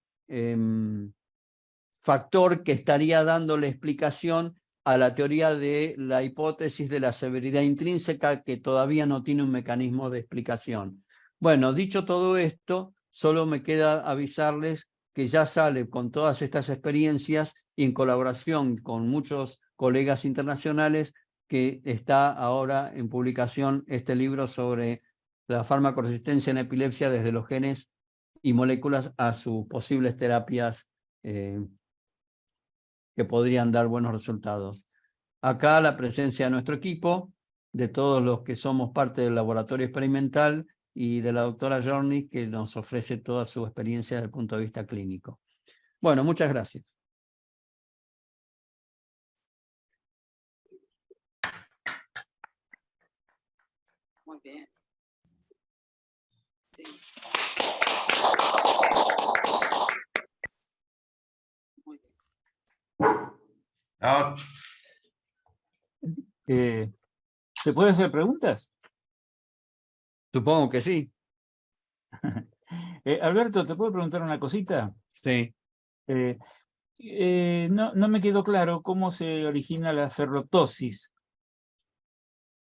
factor que estaría dándole explicación a la teoría de la hipótesis de la severidad intrínseca, que todavía no tiene un mecanismo de explicación. Bueno, dicho todo esto, solo me queda avisarles que ya sale con todas estas experiencias y en colaboración con muchos colegas internacionales, que está ahora en publicación este libro sobre la farmacoresistencia en epilepsia desde los genes y moléculas a sus posibles terapias que podrían dar buenos resultados. Acá la presencia de nuestro equipo, de todos los que somos parte del laboratorio experimental y de la doctora Jorni, que nos ofrece toda su experiencia desde el punto de vista clínico. Bueno, muchas gracias. Muy bien. Sí. Muy bien. No, ¿Se puede hacer preguntas? Supongo que sí. Alberto, ¿te puedo preguntar una cosita? Sí. No me quedó claro cómo se origina la ferroptosis.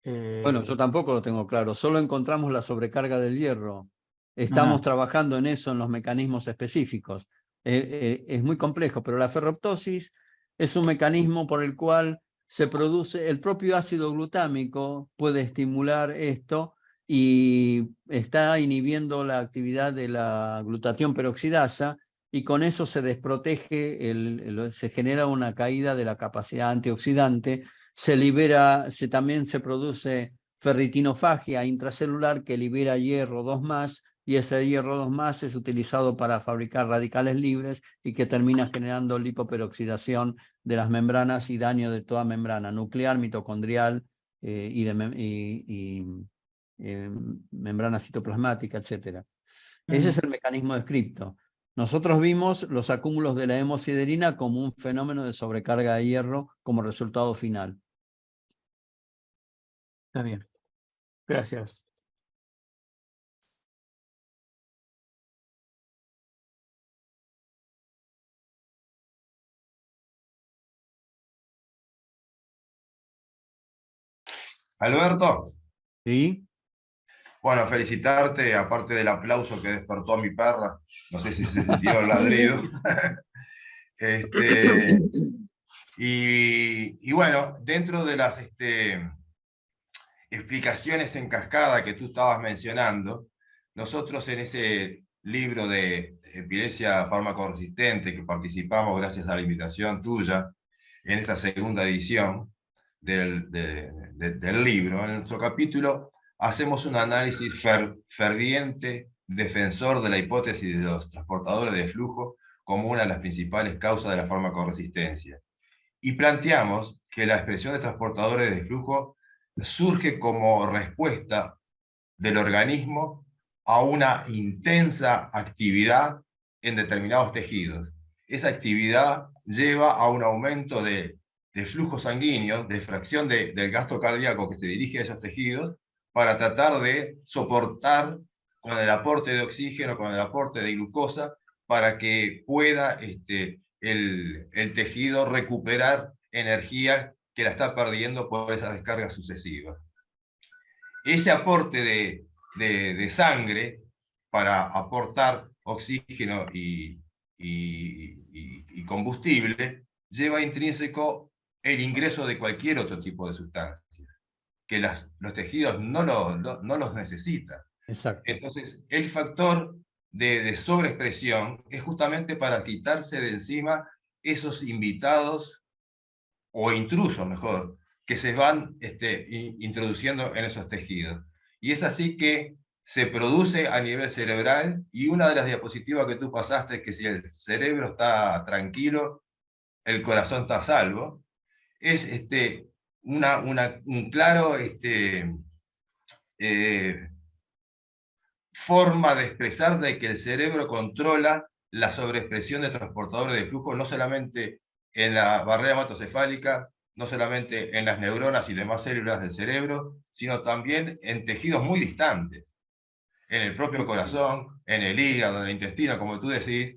Bueno, yo tampoco lo tengo claro. Solo encontramos la sobrecarga del hierro. Estamos trabajando en eso, en los mecanismos específicos. Es muy complejo, pero la ferroptosis es un mecanismo por el cual se produce, el propio ácido glutámico puede estimular esto y está inhibiendo la actividad de la glutatión peroxidasa, y con eso se desprotege, se genera una caída de la capacidad antioxidante. Se libera, también se produce ferritinofagia intracelular que libera hierro 2+, y ese hierro 2+ es utilizado para fabricar radicales libres y que termina generando lipoperoxidación de las membranas y daño de toda membrana, nuclear, mitocondrial y membrana citoplasmática, etc. Ese es el mecanismo descripto. Nosotros vimos los acúmulos de la hemosiderina como un fenómeno de sobrecarga de hierro como resultado final. Está bien. Gracias. Alberto, ¿Sí? bueno, felicitarte, aparte del aplauso que despertó a mi perra, no sé si se sintió el ladrido. Y bueno, dentro de las explicaciones en cascada que tú estabas mencionando, nosotros en ese libro de epilepsia fármaco-resistente que participamos gracias a la invitación tuya en esta segunda edición del libro, en nuestro capítulo hacemos un análisis ferviente defensor de la hipótesis de los transportadores de flujo como una de las principales causas de la fármaco-resistencia. Y planteamos que la expresión de transportadores de flujo surge como respuesta del organismo a una intensa actividad en determinados tejidos. Esa actividad lleva a un aumento de flujo sanguíneo, de fracción del gasto cardíaco que se dirige a esos tejidos para tratar de soportar con el aporte de oxígeno, con el aporte de glucosa, para que pueda el tejido recuperar energía que la está perdiendo por esas descargas sucesivas. Ese aporte de sangre para aportar oxígeno y combustible lleva intrínseco el ingreso de cualquier otro tipo de sustancias, que los tejidos no los necesitan. Exacto. Entonces, el factor de sobreexpresión es justamente para quitarse de encima esos invitados o intrusos, mejor, que se van introduciendo en esos tejidos. Y es así que se produce a nivel cerebral, y una de las diapositivas que tú pasaste es que si el cerebro está tranquilo, el corazón está a salvo. Es un claro forma de expresar de que el cerebro controla la sobreexpresión de transportadores de flujo, no solamente en la barrera hematocefálica, no solamente en las neuronas y demás células del cerebro, sino también en tejidos muy distantes, en el propio corazón, en el hígado, en el intestino, como tú decís,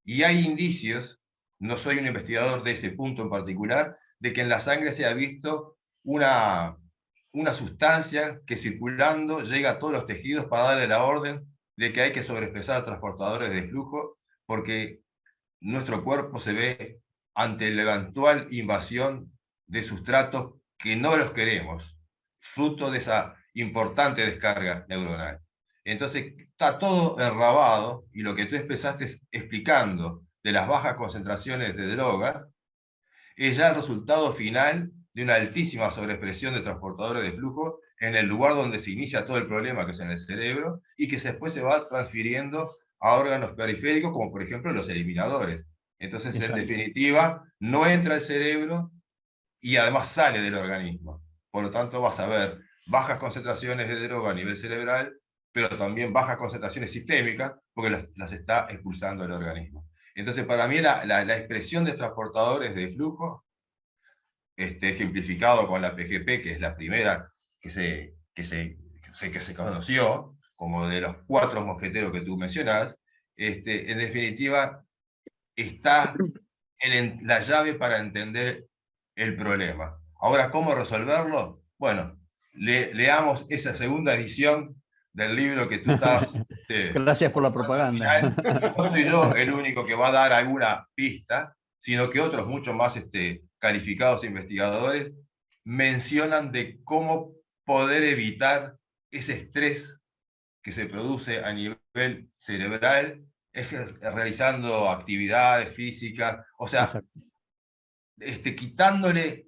y hay indicios, no soy un investigador de ese punto en particular, de que en la sangre se ha visto una sustancia que circulando llega a todos los tejidos para darle la orden de que hay que sobreexpresar transportadores de flujo, porque nuestro cuerpo se ve ante la eventual invasión de sustratos que no los queremos, fruto de esa importante descarga neuronal. Entonces está todo enrabado, y lo que tú empezaste explicando de las bajas concentraciones de drogas es ya el resultado final de una altísima sobreexpresión de transportadores de flujo en el lugar donde se inicia todo el problema, que es en el cerebro, y que después se va transfiriendo a órganos periféricos, como por ejemplo los eliminadores. Entonces, Exacto. en definitiva, no entra al cerebro y además sale del organismo. Por lo tanto, vas a ver bajas concentraciones de droga a nivel cerebral, pero también bajas concentraciones sistémicas, porque las está expulsando el organismo. Entonces, para mí, la expresión de transportadores de flujo, ejemplificado con la PGP, que es la primera que se conoció, como de los 4 mosqueteros que tú mencionás, en definitiva, está la llave para entender el problema. Ahora, ¿cómo resolverlo? Bueno, leamos esa segunda edición del libro que tú estás... Gracias por la propaganda. No soy yo el único que va a dar alguna pista, sino que otros mucho más calificados investigadores mencionan de cómo poder evitar ese estrés que se produce a nivel cerebral, realizando actividades físicas, o sea, quitándole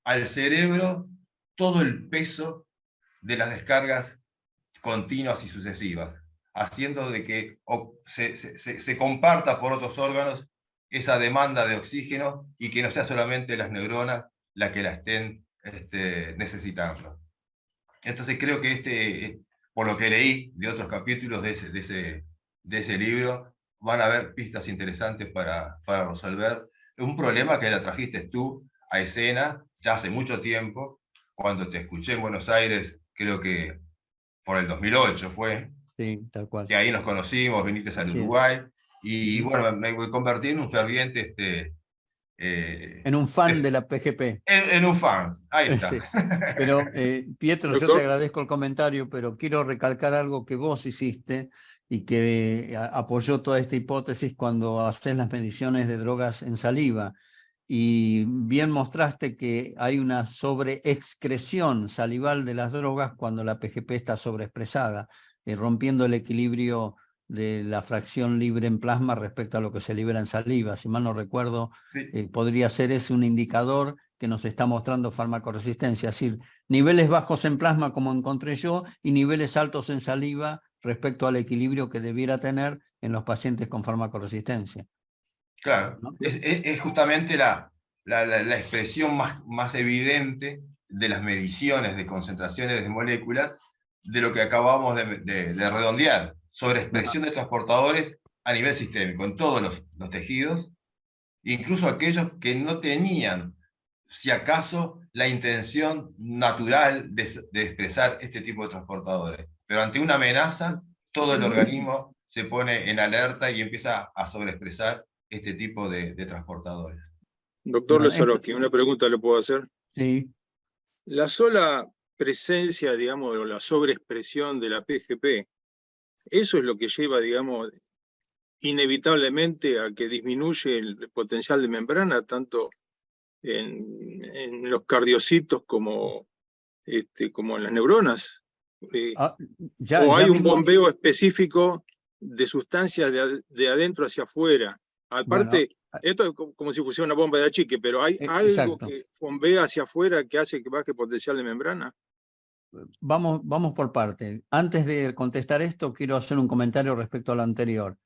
al cerebro todo el peso de las descargas continuas y sucesivas, haciendo de que se comparta por otros órganos esa demanda de oxígeno y que no sea solamente las neuronas las que la estén necesitando. Entonces creo que por lo que leí de otros capítulos de ese libro, van a haber pistas interesantes para resolver un problema que la trajiste tú a escena ya hace mucho tiempo, cuando te escuché en Buenos Aires, creo que por el 2008 fue, Sí, tal cual. que ahí nos conocimos, viniste al Uruguay, y bueno, me convertí en un ferviente... en un fan de la PGP. En un fan, ahí está. Sí. Pero, Pietro, yo Doctor. te agradezco el comentario, pero quiero recalcar algo que vos hiciste y que apoyó toda esta hipótesis cuando haces las mediciones de drogas en saliva. Y bien mostraste que hay una sobreexcreción salival de las drogas cuando la PGP está sobreexpresada, rompiendo el equilibrio de la fracción libre en plasma respecto a lo que se libera en saliva. Si mal no recuerdo, Sí. podría ser ese un indicador que nos está mostrando farmacoresistencia, es decir, niveles bajos en plasma como encontré yo y niveles altos en saliva respecto al equilibrio que debiera tener en los pacientes con farmacoresistencia. Claro, ¿No? es justamente la expresión más evidente de las mediciones de concentraciones de moléculas de lo que acabamos de redondear, sobre expresión de transportadores a nivel sistémico, en todos los tejidos, incluso aquellos que no tenían, si acaso, la intención natural de expresar este tipo de transportadores. Pero ante una amenaza, todo el organismo se pone en alerta y empieza a sobreexpresar este tipo de transportadores. Doctor Bueno, Lazarovsky, una pregunta le puedo hacer. Sí. La sola presencia, digamos, o la sobreexpresión de la PGP, eso es lo que lleva, digamos, inevitablemente a que disminuye el potencial de membrana, tanto en los cardiocitos como en las neuronas. ¿O hay un mismo, bombeo específico de sustancias de adentro hacia afuera? Aparte, bueno, esto es como si fuese una bomba de achique, pero ¿hay algo exacto. que bombea hacia afuera que hace que baje el potencial de membrana? Vamos por parte. Antes de contestar esto, quiero hacer un comentario respecto a lo anterior.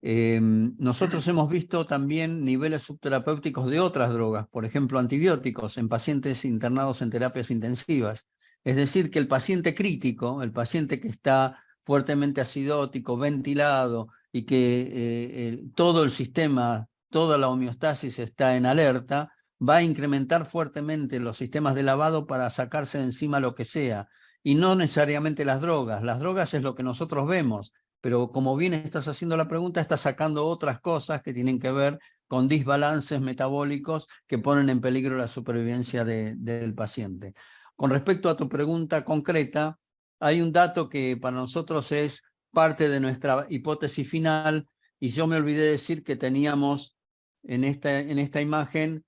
Nosotros hemos visto también niveles subterapéuticos de otras drogas, por ejemplo, antibióticos en pacientes internados en terapias intensivas. Es decir, que el paciente crítico, el paciente que está fuertemente acidótico, ventilado y que todo el sistema, toda la homeostasis está en alerta, va a incrementar fuertemente los sistemas de lavado para sacarse de encima lo que sea, y no necesariamente las drogas. Las drogas es lo que nosotros vemos, pero como bien estás haciendo la pregunta, estás sacando otras cosas que tienen que ver con desbalances metabólicos que ponen en peligro la supervivencia del paciente. Con respecto a tu pregunta concreta, hay un dato que para nosotros es parte de nuestra hipótesis final, y yo me olvidé decir que teníamos en esta imagen,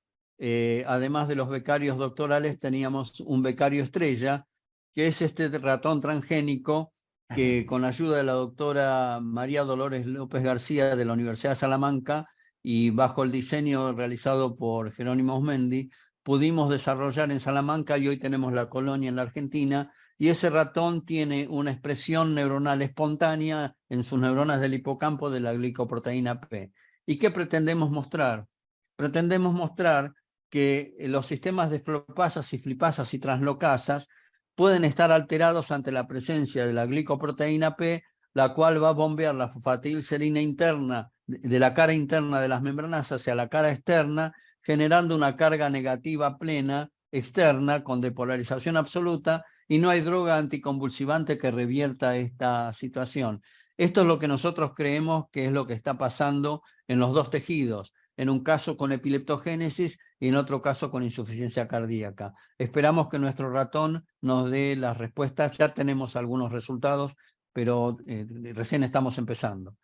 además de los becarios doctorales, teníamos un becario estrella, que es este ratón transgénico que con la ayuda de la doctora María Dolores López García de la Universidad de Salamanca y bajo el diseño realizado por Jerónimo Osmendi, pudimos desarrollar en Salamanca y hoy tenemos la colonia en la Argentina, y ese ratón tiene una expresión neuronal espontánea en sus neuronas del hipocampo de la glicoproteína P. ¿Y qué pretendemos mostrar? Pretendemos mostrar que los sistemas de floropasas y flipasas y translocasas pueden estar alterados ante la presencia de la glicoproteína P, la cual va a bombear la fosfatidilcerina interna de la cara interna de las membranas hacia la cara externa, generando una carga negativa plena externa con depolarización absoluta, y no hay droga anticonvulsivante que revierta esta situación. Esto es lo que nosotros creemos que es lo que está pasando en los dos tejidos, en un caso con epileptogénesis y en otro caso con insuficiencia cardíaca. Esperamos que nuestro ratón nos dé las respuestas. Ya tenemos algunos resultados, pero recién estamos empezando.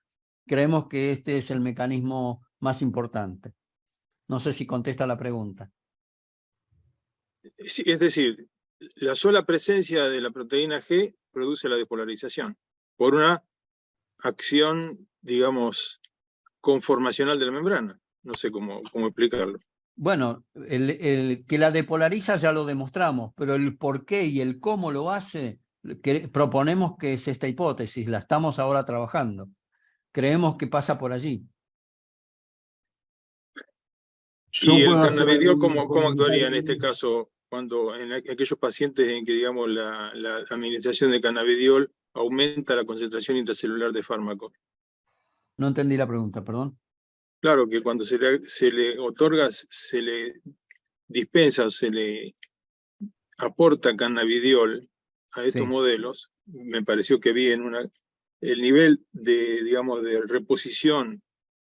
Creemos que este es el mecanismo más importante. No sé si contesta la pregunta. Sí, es decir, la sola presencia de la proteína G produce la despolarización por una acción, digamos, conformacional de la membrana. No sé cómo explicarlo. Bueno, el que la depolariza ya lo demostramos, pero el por qué y el cómo lo hace, proponemos que es esta hipótesis, la estamos ahora trabajando. Creemos que pasa por allí. ¿Y el cannabidiol cómo actuaría en este caso cuando en aquellos pacientes en que, digamos, la administración de cannabidiol aumenta la concentración intracelular de fármaco? No entendí la pregunta, perdón. Claro que cuando se le otorga, se le dispensa, se le aporta cannabidiol a estos modelos, me pareció que vi en el nivel de, digamos, de reposición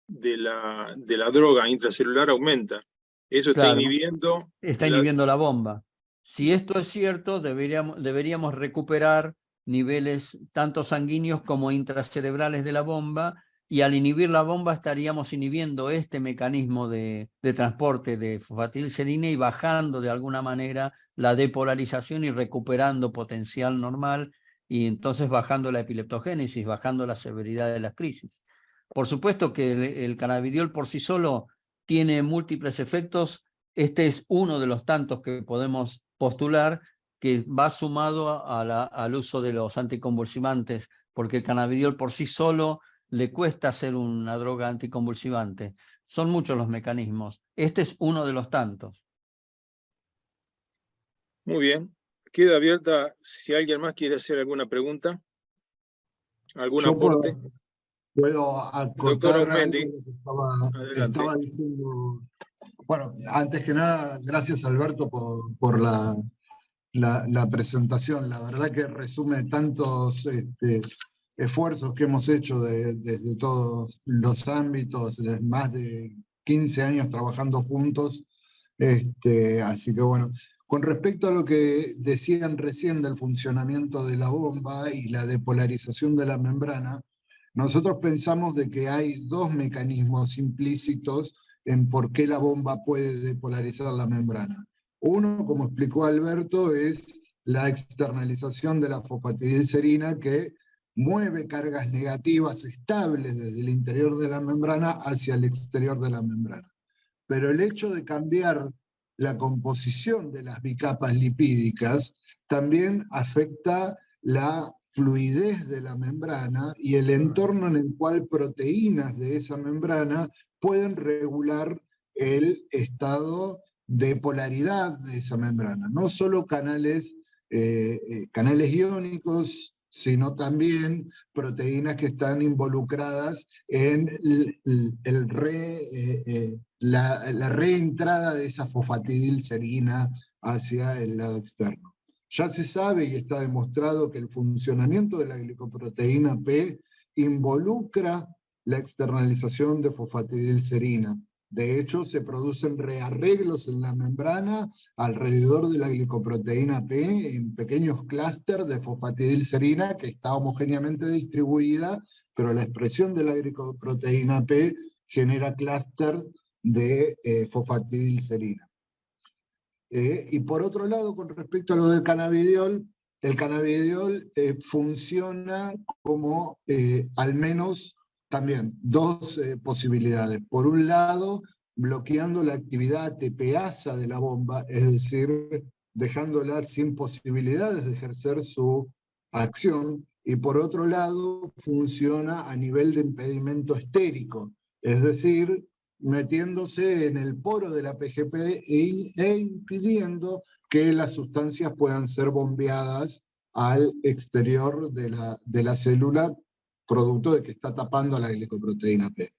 de la droga intracelular aumenta. Eso está Claro, inhibiendo... está inhibiendo la bomba. Si esto es cierto, deberíamos recuperar niveles tanto sanguíneos como intracerebrales de la bomba, y al inhibir la bomba estaríamos inhibiendo este mecanismo de transporte de fosfatidilcerina y bajando de alguna manera la depolarización y recuperando potencial normal, y entonces bajando la epileptogénesis, bajando la severidad de las crisis. Por supuesto que el cannabidiol por sí solo tiene múltiples efectos. Este es uno de los tantos que podemos postular, que va sumado al uso de los anticonvulsivantes, porque el cannabidiol por sí solo le cuesta ser una droga anticonvulsivante. Son muchos los mecanismos. Este es uno de los tantos. Muy bien. Queda abierta si alguien más quiere hacer alguna pregunta, algún aporte. Puedo acotar algo Mendy, que estaba diciendo. Bueno, antes que nada, gracias Alberto por la presentación. La verdad que resume tantos esfuerzos que hemos hecho desde todos los ámbitos, de más de 15 años trabajando juntos. Así que bueno, con respecto a lo que decían recién del funcionamiento de la bomba y la depolarización de la membrana, nosotros pensamos de que hay dos mecanismos implícitos en por qué la bomba puede depolarizar la membrana. Uno, como explicó Alberto, es la externalización de la fosfatidilcerina, que mueve cargas negativas estables desde el interior de la membrana hacia el exterior de la membrana. Pero el hecho de cambiar la composición de las bicapas lipídicas también afecta la fluidez de la membrana y el entorno en el cual proteínas de esa membrana pueden regular el estado de polaridad de esa membrana. No solo canales iónicos, sino también proteínas que están involucradas en la reentrada de esa fosfatidilcerina hacia el lado externo. Ya se sabe y está demostrado que el funcionamiento de la glicoproteína P involucra la externalización de fosfatidilcerina. De hecho, se producen rearreglos en la membrana alrededor de la glicoproteína P en pequeños clústeres de fosfatidilcerina que está homogéneamente distribuida, pero la expresión de la glicoproteína P genera clústeres de fosfatidilcerina. Y por otro lado, con respecto a lo del cannabidiol, el cannabidiol funciona como al menos también dos posibilidades. Por un lado, bloqueando la actividad ATPasa de la bomba, es decir, dejándola sin posibilidades de ejercer su acción, y por otro lado funciona a nivel de impedimento estérico, es decir, metiéndose en el poro de la PGP e impidiendo que las sustancias puedan ser bombeadas al exterior de la célula, producto de que está tapando la glicoproteína P.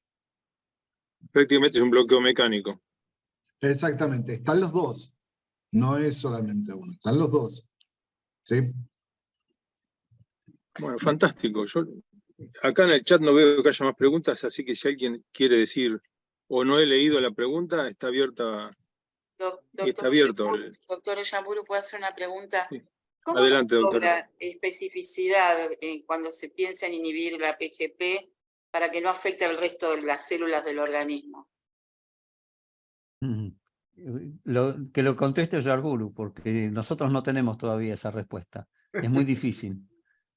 Prácticamente es un bloqueo mecánico. Exactamente, están los dos, no es solamente uno, están los dos. ¿Sí? Bueno, fantástico. Yo acá en el chat no veo que haya más preguntas, así que si alguien quiere decir o no he leído la pregunta, está abierta. Está abierto. Doctor Oyamburu, ¿puedo hacer una pregunta? Sí. ¿Cómo Adelante, se doctora. logra especificidad cuando se piensa en inhibir la PGP para que no afecte al resto de las células del organismo? Que lo conteste Oyamburu, porque nosotros no tenemos todavía esa respuesta. Es muy difícil,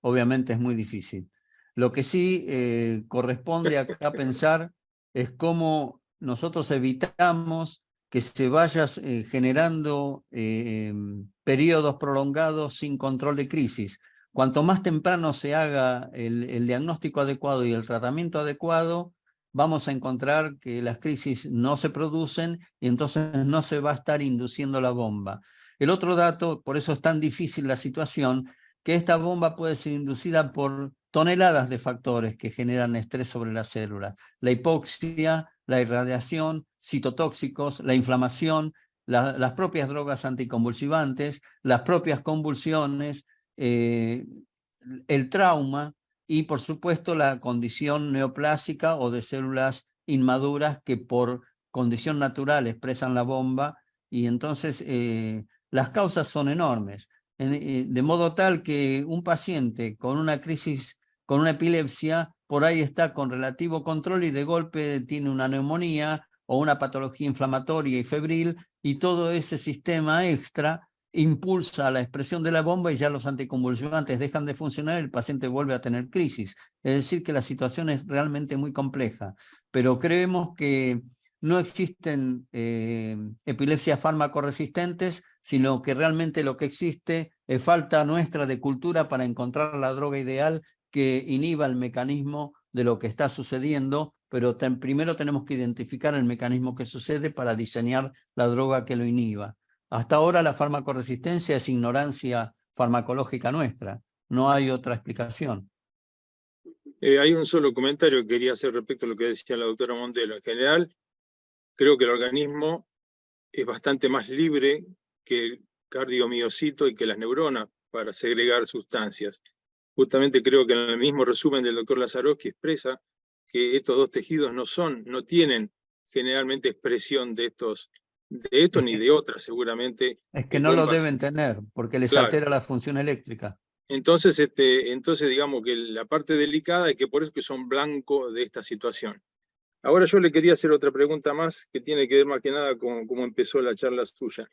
obviamente es muy difícil. Lo que sí corresponde acá pensar es cómo nosotros evitamos que se vaya generando periodos prolongados sin control de crisis. Cuanto más temprano se haga el diagnóstico adecuado y el tratamiento adecuado, vamos a encontrar que las crisis no se producen y entonces no se va a estar induciendo la bomba. El otro dato, por eso es tan difícil la situación, que esta bomba puede ser inducida por toneladas de factores que generan estrés sobre la célula. La hipoxia, la irradiación, citotóxicos, la inflamación, las propias drogas anticonvulsivantes, las propias convulsiones, el trauma, y por supuesto la condición neoplásica o de células inmaduras que por condición natural expresan la bomba, y entonces las causas son enormes. De modo tal que un paciente con una crisis, con una epilepsia, por ahí está con relativo control y de golpe tiene una neumonía o una patología inflamatoria y febril, y todo ese sistema extra impulsa la expresión de la bomba y ya los anticonvulsivantes dejan de funcionar y el paciente vuelve a tener crisis. Es decir, que la situación es realmente muy compleja, pero creemos que no existen epilepsias fármaco-resistentes, sino que realmente lo que existe es falta nuestra de cultura para encontrar la droga ideal que inhiba el mecanismo de lo que está sucediendo, pero primero tenemos que identificar el mecanismo que sucede para diseñar la droga que lo inhiba. Hasta ahora la farmacoresistencia es ignorancia farmacológica nuestra, no hay otra explicación. Hay un solo comentario que quería hacer respecto a lo que decía la doctora Montelo. En general, creo que el organismo es bastante más libre que el cardiomiocito y que las neuronas para segregar sustancias. Justamente creo que en el mismo resumen del doctor Lazarowski expresa que estos dos tejidos no tienen generalmente expresión de esto ni de otras, seguramente. Es que no lo deben tener, porque les altera la función eléctrica. Entonces, digamos que la parte delicada es que por eso que son blancos de esta situación. Ahora yo le quería hacer otra pregunta más que tiene que ver más que nada con cómo empezó la charla suya.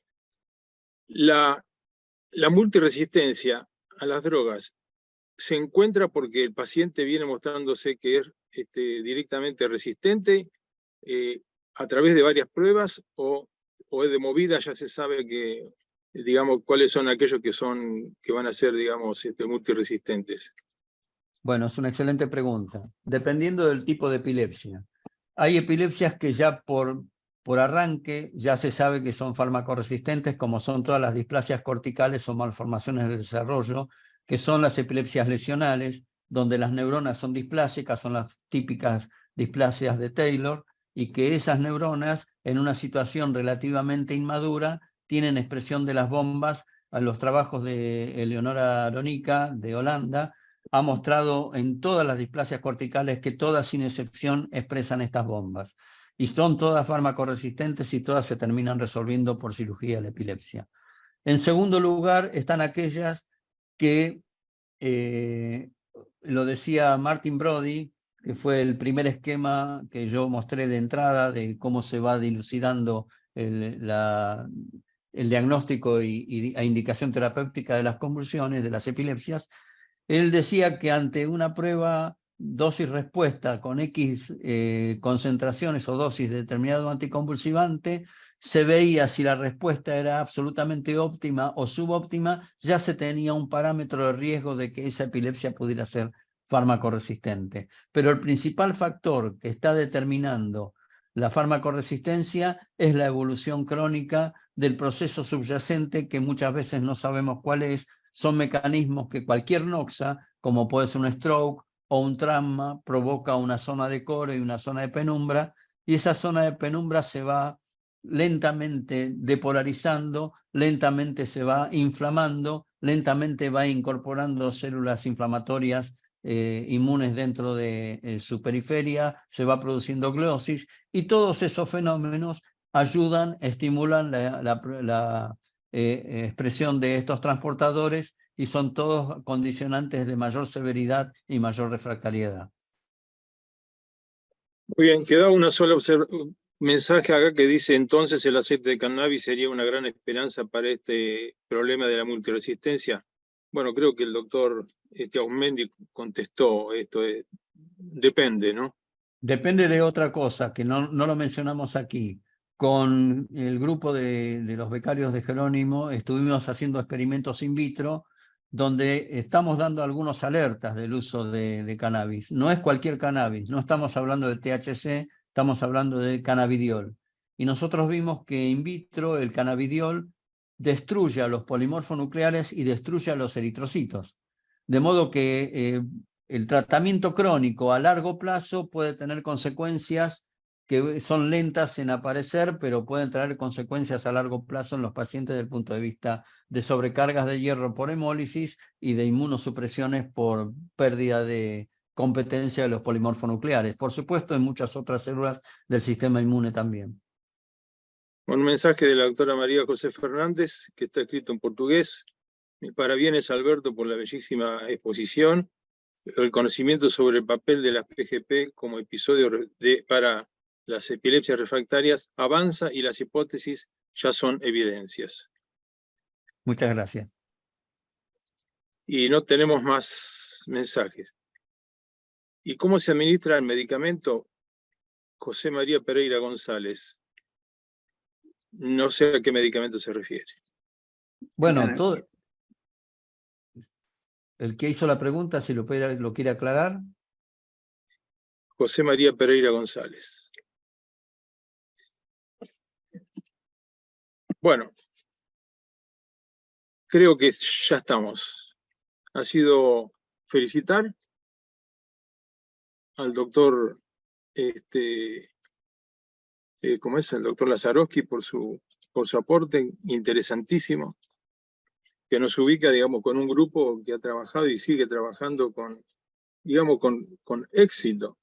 La multiresistencia a las drogas se encuentra porque el paciente viene mostrándose que es directamente resistente a través de varias pruebas o es de movida, ya se sabe que, digamos, cuáles son aquellos que van a ser, digamos, multiresistentes. Bueno, es una excelente pregunta. Dependiendo del tipo de epilepsia. Hay epilepsias que ya por arranque ya se sabe que son farmacoresistentes, como son todas las displasias corticales o malformaciones del desarrollo, que son las epilepsias lesionales, donde las neuronas son displásicas, son las típicas displasias de Taylor, y que esas neuronas, en una situación relativamente inmadura, tienen expresión de las bombas. A los trabajos de Eleonora Aronica, de Holanda, ha mostrado en todas las displasias corticales que todas sin excepción expresan estas bombas. Y son todas farmacoresistentes y todas se terminan resolviendo por cirugía de la epilepsia. En segundo lugar están aquellas que, lo decía Martin Brody, que fue el primer esquema que yo mostré de entrada de cómo se va dilucidando el diagnóstico e indicación terapéutica de las convulsiones, de las epilepsias. Él decía que ante una prueba dosis-respuesta con X concentraciones o dosis de determinado anticonvulsivante, se veía si la respuesta era absolutamente óptima o subóptima, ya se tenía un parámetro de riesgo de que esa epilepsia pudiera ser fármaco-resistente. Pero el principal factor que está determinando la fármaco-resistencia es la evolución crónica del proceso subyacente, que muchas veces no sabemos cuál es. Son mecanismos que cualquier noxa, como puede ser un stroke o un trauma, provoca una zona de core y una zona de penumbra, y esa zona de penumbra se va lentamente depolarizando, lentamente se va inflamando, lentamente va incorporando células inflamatorias inmunes dentro de su periferia, se va produciendo gliosis, y todos esos fenómenos ayudan, estimulan la expresión de estos transportadores, y son todos condicionantes de mayor severidad y mayor refractariedad. Muy bien, queda una sola mensaje acá que dice: entonces el aceite de cannabis sería una gran esperanza para este problema de la multiresistencia. Bueno, creo que el doctor Aumendi contestó esto, depende, ¿no? Depende de otra cosa, que no lo mencionamos aquí. Con el grupo de los becarios de Jerónimo estuvimos haciendo experimentos in vitro, donde estamos dando algunas alertas del uso de cannabis. No es cualquier cannabis, no estamos hablando de THC, estamos hablando de cannabidiol. Y nosotros vimos que in vitro el cannabidiol destruye a los polimorfonucleares y destruye a los eritrocitos. De modo que el tratamiento crónico a largo plazo puede tener consecuencias que son lentas en aparecer, pero pueden traer consecuencias a largo plazo en los pacientes desde el punto de vista de sobrecargas de hierro por hemólisis y de inmunosupresiones por pérdida de competencia de los polimorfonucleares. Por supuesto, en muchas otras células del sistema inmune también. Un mensaje de la doctora María José Fernández, que está escrito en portugués. Parabienes, Alberto, por la bellísima exposición. El conocimiento sobre el papel de las PGP como episodio para las epilepsias refractarias avanza y las hipótesis ya son evidencias. Muchas gracias. Y no tenemos más mensajes. ¿Y cómo se administra el medicamento? José María Pereira González. No sé a qué medicamento se refiere. Bueno, todo... El que hizo la pregunta, si lo quiere aclarar. José María Pereira González. Bueno, creo que ya estamos. Ha sido felicitar al doctor, ¿cómo es? El doctor Lazarowski por su aporte interesantísimo, que nos ubica, digamos, con un grupo que ha trabajado y sigue trabajando con éxito,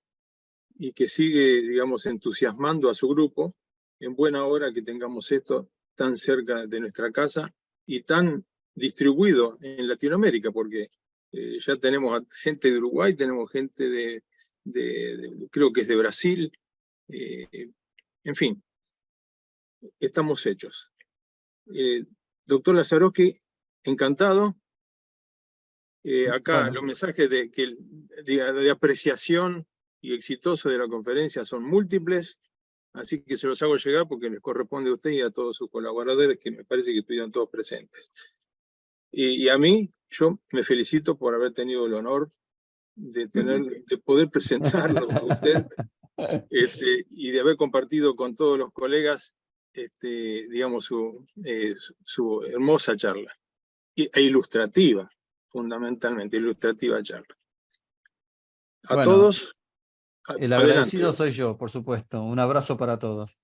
y que sigue, digamos, entusiasmando a su grupo. En buena hora que tengamos esto tan cerca de nuestra casa y tan distribuido en Latinoamérica, porque ya tenemos gente de Uruguay, tenemos gente creo que es de Brasil, en fin, estamos hechos. Doctor Lazarowski, encantado. Acá bueno, los mensajes de apreciación y exitoso de la conferencia son múltiples, así que se los hago llegar porque les corresponde a usted y a todos sus colaboradores, que me parece que estuvieron todos presentes. Y a mí, yo me felicito por haber tenido el honor de poder presentarlo a usted, y de haber compartido con todos los colegas, digamos, su hermosa charla, e ilustrativa, fundamentalmente ilustrativa charla. A todos. El agradecido soy yo, por supuesto. Un abrazo para todos.